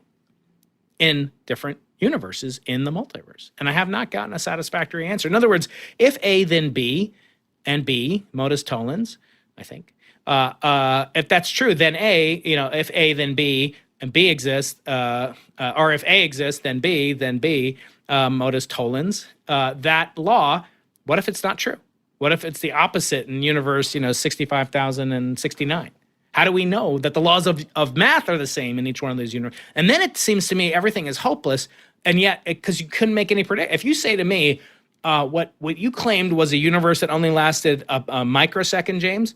in different universes in the multiverse? And I have not gotten a satisfactory answer. In other words, if A, then B, and B, modus tollens, I think, If that's true, then A, if A, then B, and B exists, or if A exists, then B, modus tollens, that law, what if it's not true? What if it's the opposite in universe, 65,069? How do we know that the laws of math are the same in each one of those universes? And then it seems to me everything is hopeless, and yet, because you couldn't make any prediction. If you say to me, what you claimed was a universe that only lasted a microsecond, James,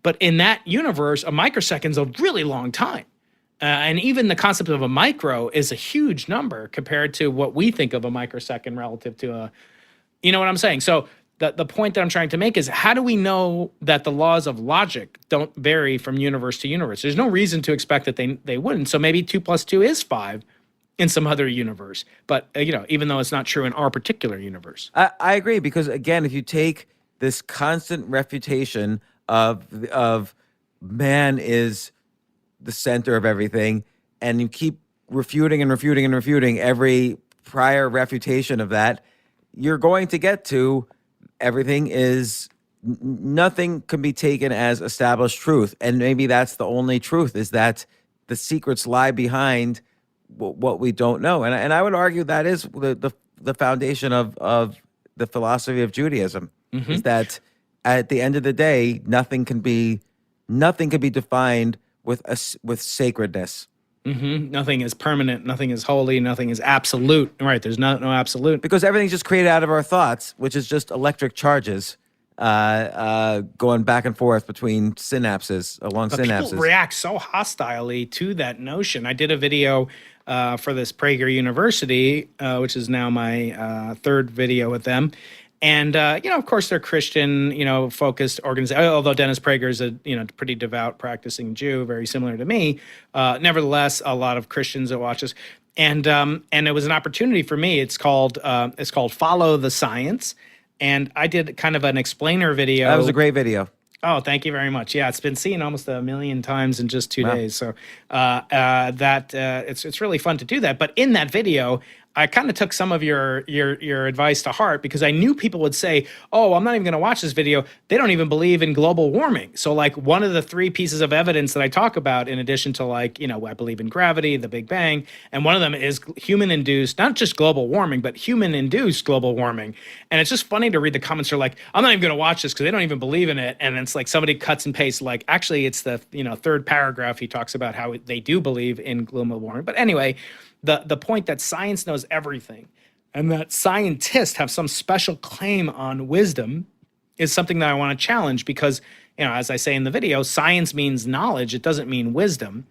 but in that universe, a microsecond's a really long time. And even the concept of a micro is a huge number compared to what we think of a microsecond relative to a, you know what I'm saying? So the point that I'm trying to make is, how do we know that the laws of logic don't vary from universe to universe? There's no reason to expect that they wouldn't. So maybe 2 + 2 is 5 in some other universe. But, even though it's not true in our particular universe. I agree, because, again, if you take this constant refutation of man is the center of everything, and you keep refuting and refuting and refuting every prior refutation of that, you're going to get to nothing can be taken as established truth. And maybe that's the only truth, is that the secrets lie behind what we don't know. And I would argue that is the foundation of the philosophy of Judaism, is that at the end of the day, nothing can be defined with sacredness. Nothing is permanent. Nothing is holy. Nothing is absolute. Right? There's no absolute, because everything's just created out of our thoughts, which is just electric charges going back and forth between synapses, synapses. People react so hostilely to that notion. I did a video for this Prager University, which is now my third video with them. And, of course, they're Christian, focused organization, although Dennis Prager is a, pretty devout practicing Jew, very similar to me. Nevertheless, a lot of Christians that watch us. And it was an opportunity for me. It's called Follow the Science. And I did kind of an explainer video. That was a great video. Oh, thank you very much. Yeah, it's been seen almost 1 million times in just 2 days. So it's really fun to do that. But in that video, I kind of took some of your advice to heart, because I knew people would say, "Oh, I'm not even going to watch this video. They don't even believe in global warming." So, like, one of the 3 pieces of evidence that I talk about, in addition to, like, I believe in gravity, the Big Bang, and one of them is human-induced, not just global warming, but human-induced global warming. And it's just funny to read the comments. They're like, "I'm not even going to watch this because they don't even believe in it." And it's like somebody cuts and pastes, like, actually, it's the third paragraph. He talks about how they do believe in global warming. But anyway, the point that science knows everything and that scientists have some special claim on wisdom is something that I want to challenge, because, as I say in the video, science means knowledge. It doesn't mean wisdom.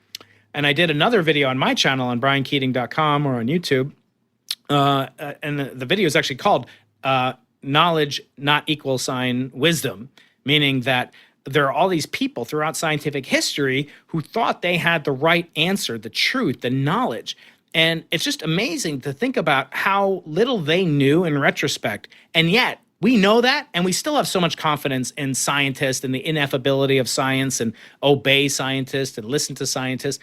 And I did another video on my channel on briankeating.com or on YouTube. And the video is actually called Knowledge Not = Wisdom, meaning that there are all these people throughout scientific history who thought they had the right answer, the truth, the knowledge. And it's just amazing to think about how little they knew in retrospect. And yet we know that, and we still have so much confidence in scientists and the ineffability of science, and obey scientists and listen to scientists.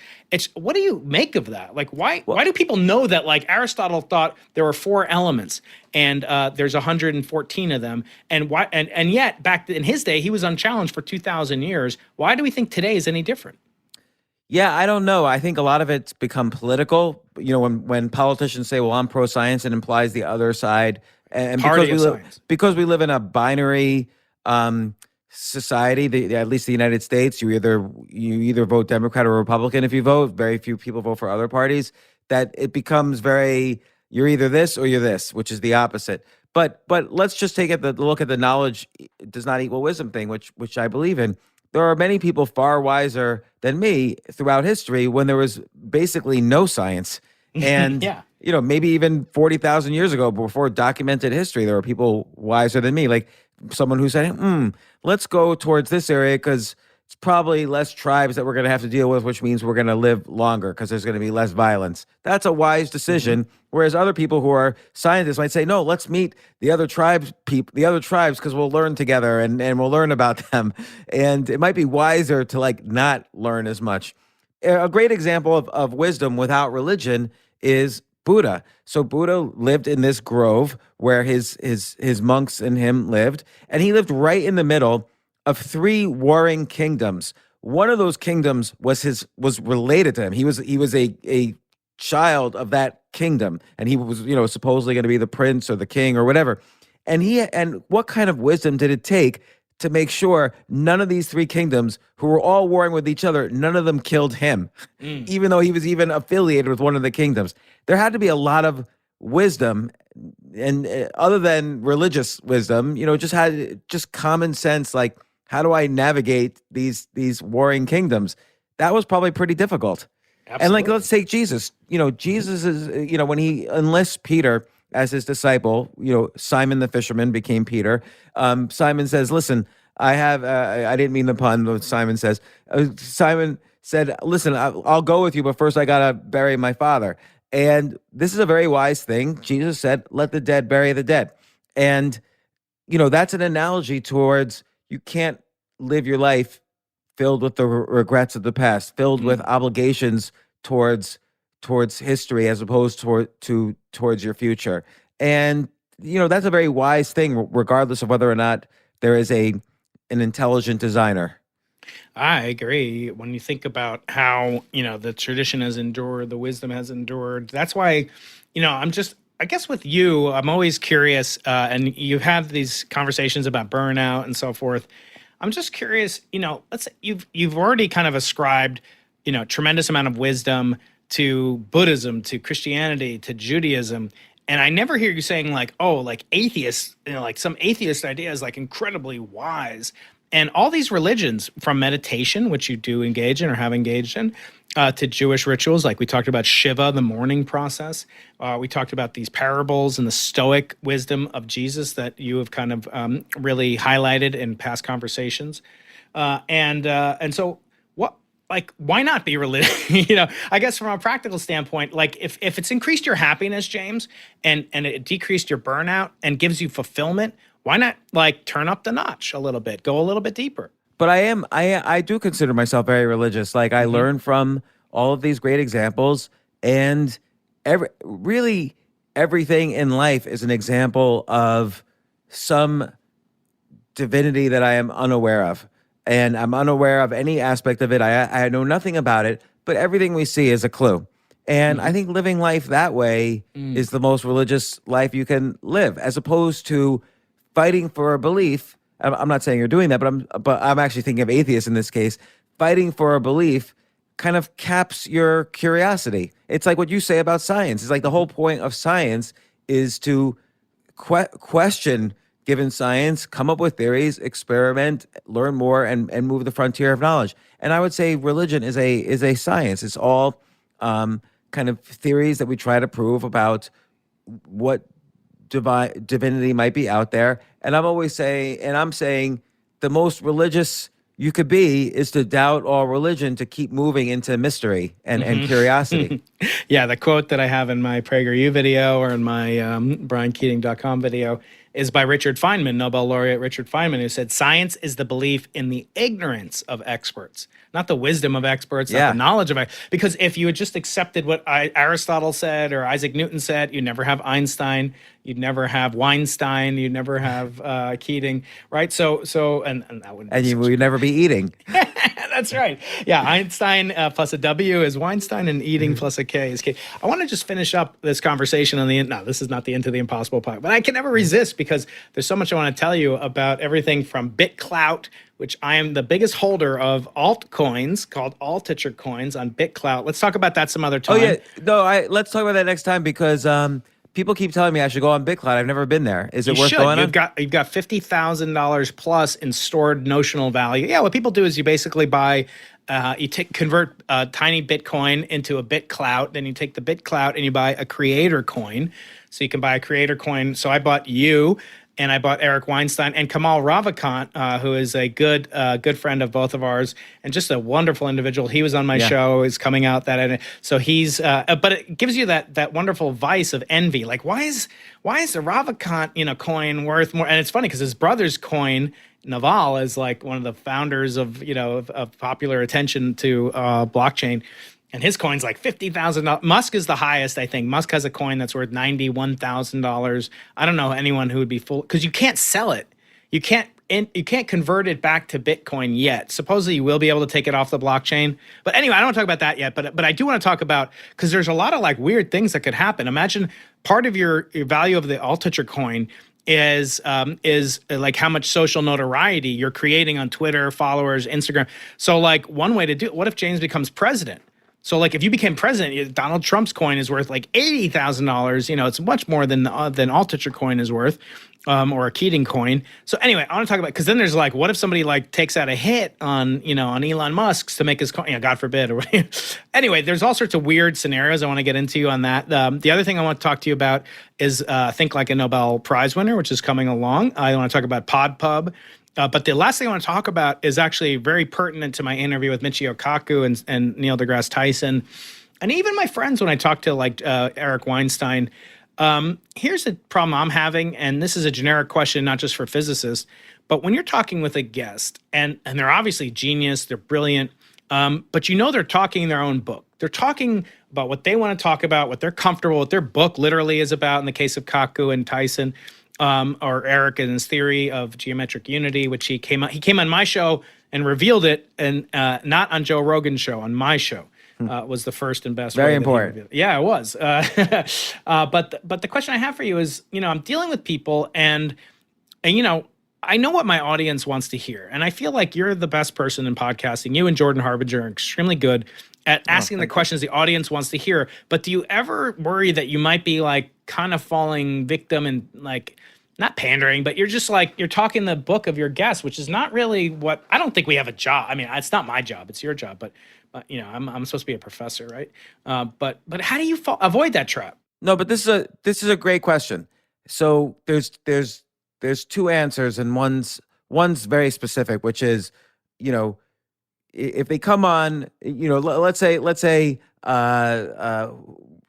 What do you make of that? Like, why do people know that, like, Aristotle thought there were 4 elements and there's 114 of them, and yet back in his day he was unchallenged for 2,000 years. Why do we think today is any different? Yeah, I don't know. I think a lot of it's become political. When politicians say, "Well, I'm pro-science," it implies the other side. And because we live in a binary society, at least the United States, you either vote Democrat or Republican. If you vote, very few people vote for other parties. That it becomes you're either this or you're this, which is the opposite. But let's just take a look at the knowledge does not equal wisdom thing, which I believe in. There are many people far wiser than me throughout history when there was basically no science. And, maybe even 40,000 years ago, before documented history, there were people wiser than me. Like someone who said, let's go towards this area because it's probably less tribes that we're going to have to deal with, which means we're going to live longer because there's going to be less violence. That's a wise decision. Mm-hmm. Whereas other people who are scientists might say, no, let's meet the other tribes because we'll learn together and we'll learn about them. And it might be wiser to not learn as much. A great example of wisdom without religion is Buddha. So Buddha lived in this grove where his monks and him lived, and he lived right in the middle of three warring kingdoms. One of those kingdoms was related to him. He was a child of that kingdom, and he was, supposedly going to be the prince or the king or whatever. And what kind of wisdom did it take to make sure none of these three kingdoms, who were all warring with each other, none of them killed him, even though he was even affiliated with one of the kingdoms? There had to be a lot of wisdom, and other than religious wisdom, just common sense, like, how do I navigate these warring kingdoms? That was probably pretty difficult. Absolutely. And let's take Jesus. Jesus is, when he enlists Peter as his disciple, Simon the fisherman became Peter. Simon says, listen, I didn't mean the pun, but Simon says, Simon said, listen, I'll go with you, but first I got to bury my father. And this is a very wise thing. Jesus said, let the dead bury the dead. And, that's an analogy towards, you can't live your life filled with the regrets of the past, filled with obligations towards history as opposed towards your future. And that's a very wise thing, regardless of whether or not there is an intelligent designer. I agree. When you think about how, the tradition has endured, the wisdom has endured, that's why, I guess with you, I'm always curious, and you've had these conversations about burnout and so forth. I'm just curious, let's say you've already kind of ascribed, tremendous amount of wisdom to Buddhism, to Christianity, to Judaism. And I never hear you saying like, atheists, like some atheist idea is like incredibly wise. And all these religions, from meditation, which you do engage in or have engaged in, to Jewish rituals, like we talked about Shiva, the mourning process. We talked about these parables and the Stoic wisdom of Jesus that you have kind of really highlighted in past conversations. And so what, like, why not be religious? I guess from a practical standpoint, like if it's increased your happiness, James, and it decreased your burnout and gives you fulfillment, why not like turn up the notch a little bit, go a little bit deeper? But I do consider myself very religious. Like, I learned from all of these great examples, and everything in life is an example of some divinity that I am unaware of. And I'm unaware of any aspect of it. I know nothing about it, but everything we see is a clue. And I think living life that way is the most religious life you can live, as opposed to fighting for a belief. I'm not saying you're doing that, but I'm actually thinking of atheists in this case. Fighting for a belief kind of caps your curiosity. It's like what you say about science. It's like the whole point of science is to question given science, come up with theories, experiment, learn more, and move the frontier of knowledge. And I would say religion is a science. It's all kind of theories that we try to prove about what divinity might be out there. And I'm saying the most religious you could be is to doubt all religion, to keep moving into mystery and curiosity. Yeah, the quote that I have in my PragerU video or in my BrianKeating.com video is by Richard Feynman, Nobel laureate Richard Feynman, who said, science is the belief in the ignorance of experts, not the wisdom of experts, not the knowledge of experts. Because if you had just accepted what Aristotle said or Isaac Newton said, you'd never have Einstein, you'd never have Weinstein, you'd never have Keating, right? So and that would, and you would never be eating. That's right. Yeah, Einstein plus a W is Weinstein, and eating plus a K is K. I want to just finish up this conversation on the end. No, this is not the Into the Impossible part, but I can never resist because there's so much I want to tell you about everything from BitClout, which I am the biggest holder of altcoins called Altucher coins on BitClout. Let's talk about that some other time. Oh yeah, no, let's talk about that next time because people keep telling me I should go on BitClout. I've never been there. Is it worth going on? You've got $50,000 plus in stored notional value. Yeah, what people do is you basically buy, convert a tiny Bitcoin into a BitClout. Then you take the BitClout and you buy a creator coin. So you can buy a creator coin. So I bought you, and I bought Eric Weinstein and Kamal Ravikant, who is a good friend of both of ours and just a wonderful individual. He was on my show, is coming out that. So he's, but it gives you that wonderful vice of envy. Like, why is the Ravikant, coin worth more? And it's funny because his brother's coin, Naval, is like one of the founders of popular attention to blockchain. And his coin's like $50,000. Musk is the highest, I think. Musk has a coin that's worth $91,000. I don't know anyone who would be full, because you can't sell it. You can't you can't convert it back to Bitcoin yet. Supposedly you will be able to take it off the blockchain. But anyway, I don't want to talk about that yet. But I do want to talk about, because there's a lot of like weird things that could happen. Imagine part of your value of the Altucher coin is like how much social notoriety you're creating on Twitter, followers, Instagram. So like one way to do it, what if James becomes president? So like if you became president, Donald Trump's coin is worth like $80,000. You know, it's much more than Altucher coin is worth, or a Keating coin. So anyway, I want to talk about, because then there's like, what if somebody like takes out a hit on Elon Musk's to make his coin, God forbid, or whatever. Anyway, there's all sorts of weird scenarios I want to get into on that. The other thing I want to talk to you about is Think Like a Nobel Prize winner, which is coming along. I want to talk about PodPub. But the last thing I want to talk about is actually very pertinent to my interview with Michio Kaku and Neil deGrasse Tyson, and even my friends when I talk to like Eric Weinstein. Here's the problem I'm having, and this is a generic question, not just for physicists, but when you're talking with a guest, and they're obviously genius, they're brilliant, but they're talking their own book. They're talking about what they want to talk about, what they're comfortable, what their book literally is about in the case of Kaku and Tyson. Or Eric and his theory of geometric unity, which he came on my show and revealed it, and not on Joe Rogan's show, on my show. Was the first and best. Very important. Yeah, it was. But the question I have for you is, I'm dealing with people, and I know what my audience wants to hear, and I feel like you're the best person in podcasting. You and Jordan Harbinger are extremely good at asking the questions the audience wants to hear. But do you ever worry that you might be like kind of falling victim and like not pandering, but you're just like, you're talking the book of your guests, which is not really what, I don't think we have a job. I mean, it's not my job, it's your job, but I'm supposed to be a professor, right? But how do you avoid that trap? No, but this is a great question. So there's two answers, and one's very specific, which is, if they come on, let's say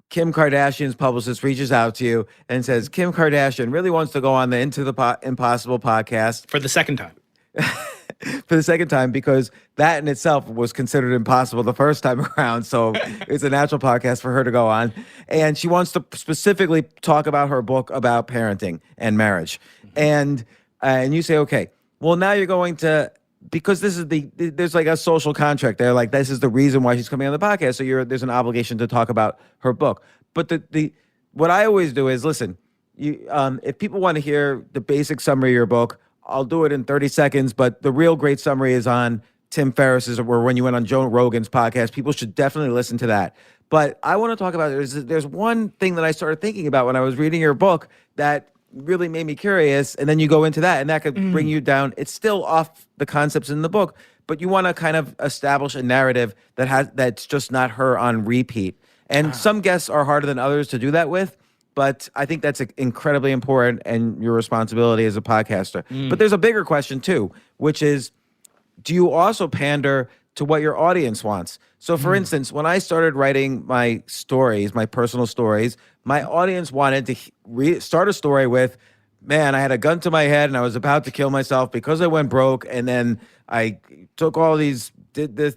Kim Kardashian's publicist reaches out to you and says, Kim Kardashian really wants to go on the Into the Impossible podcast. For the second time. For the second time, because that in itself was considered impossible the first time around. So it's a natural podcast for her to go on. And she wants to specifically talk about her book about parenting and marriage. And you say, okay, well, now you're going to, because there's like a social contract there. Like, this is the reason why she's coming on the podcast. So there's an obligation to talk about her book. But what I always do is, listen, if people want to hear the basic summary of your book, I'll do it in 30 seconds. But the real great summary is on Tim Ferriss's, or when you went on Joe Rogan's podcast. People should definitely listen to that. But I want to talk about, there's one thing that I started thinking about when I was reading your book that really made me curious, and then you go into that, and that could bring you down. It's still off the concepts in the book, but you want to kind of establish a narrative that's just not her on repeat. And some guests are harder than others to do that with, but I think that's incredibly important and your responsibility as a podcaster. But there's a bigger question too, which is, do you also pander to what your audience wants? So for instance, when I started writing my stories, my personal stories, my audience wanted to start a story with, man, I had a gun to my head and I was about to kill myself because I went broke, and then I took all these, did this,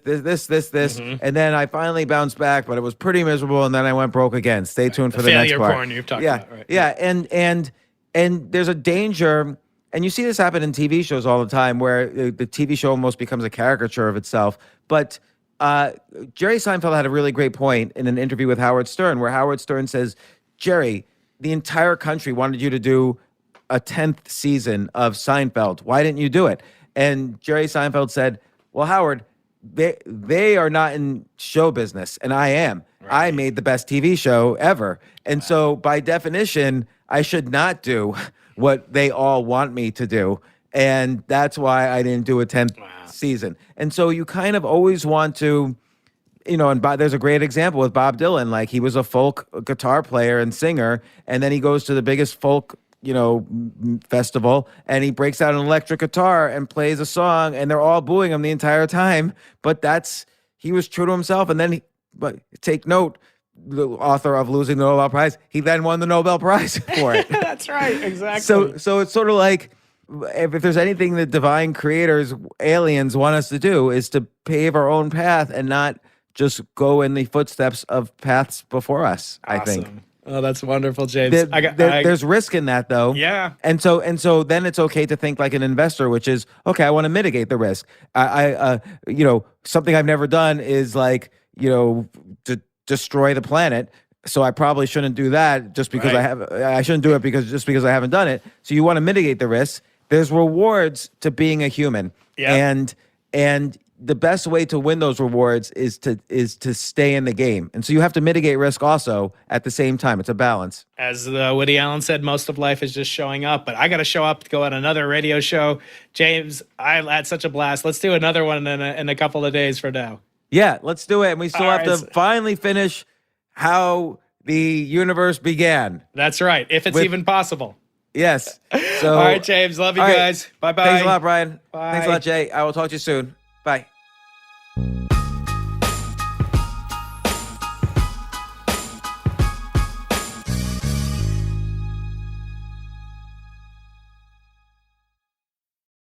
and then I finally bounced back, but it was pretty miserable, and then I went broke again. Stay tuned for the next part. Failure porn you've talked about, right? Yeah, and there's a danger, and you see this happen in TV shows all the time, where the TV show almost becomes a caricature of itself. But Jerry Seinfeld had a really great point in an interview with Howard Stern, where Howard Stern says, Jerry, the entire country wanted you to do a 10th season of Seinfeld. Why didn't you do it? And Jerry Seinfeld said, well, Howard, they are not in show business, and I am. Right. I made the best TV show ever. And so by definition, I should not do what they all want me to do. And that's why I didn't do a 10th season. And so you kind of always want to, and there's a great example with Bob Dylan. Like, he was a folk guitar player and singer, and then he goes to the biggest folk, festival, and he breaks out an electric guitar and plays a song, and they're all booing him the entire time. But he was true to himself. And then but take note, the author of Losing the Nobel Prize, he then won the Nobel Prize for it. That's right, exactly. So it's sort of like, if there's anything that divine creators, aliens, want us to do, is to pave our own path and not just go in the footsteps of paths before us, I think. Oh, that's wonderful, James. There's risk in that, though. Yeah. And so then it's okay to think like an investor, which is, okay, I want to mitigate the risk. Something I've never done is like, to destroy the planet. So I probably shouldn't do that just because I shouldn't do it because I haven't done it. So you want to mitigate the risk. There's rewards to being a human. Yeah. And the best way to win those rewards is to stay in the game. And so you have to mitigate risk also at the same time. It's a balance. As Woody Allen said, most of life is just showing up, but I got to show up to go on another radio show. James, I had such a blast. Let's do another one in a couple of days from now. Yeah, let's do it. And we still have to finally finish how the universe began. That's right. If it's even possible. Yes. So, all right, James. Love you guys. Bye-bye. Thanks a lot, Brian. Bye. Thanks a lot, Jay. I will talk to you soon. Bye.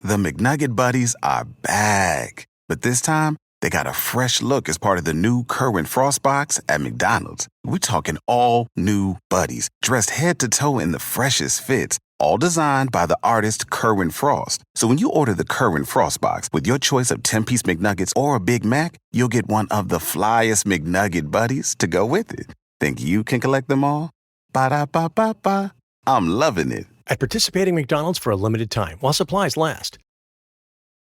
The McNugget Buddies are back. But this time, they got a fresh look as part of the new Kerwin Frost box at McDonald's. We're talking all new buddies, dressed head to toe in the freshest fits, all designed by the artist Kerwin Frost. So when you order the Kerwin Frost box with your choice of 10-piece McNuggets or a Big Mac, you'll get one of the flyest McNugget buddies to go with it. Think you can collect them all? Ba-da-ba-ba-ba. I'm loving it. At participating McDonald's for a limited time while supplies last.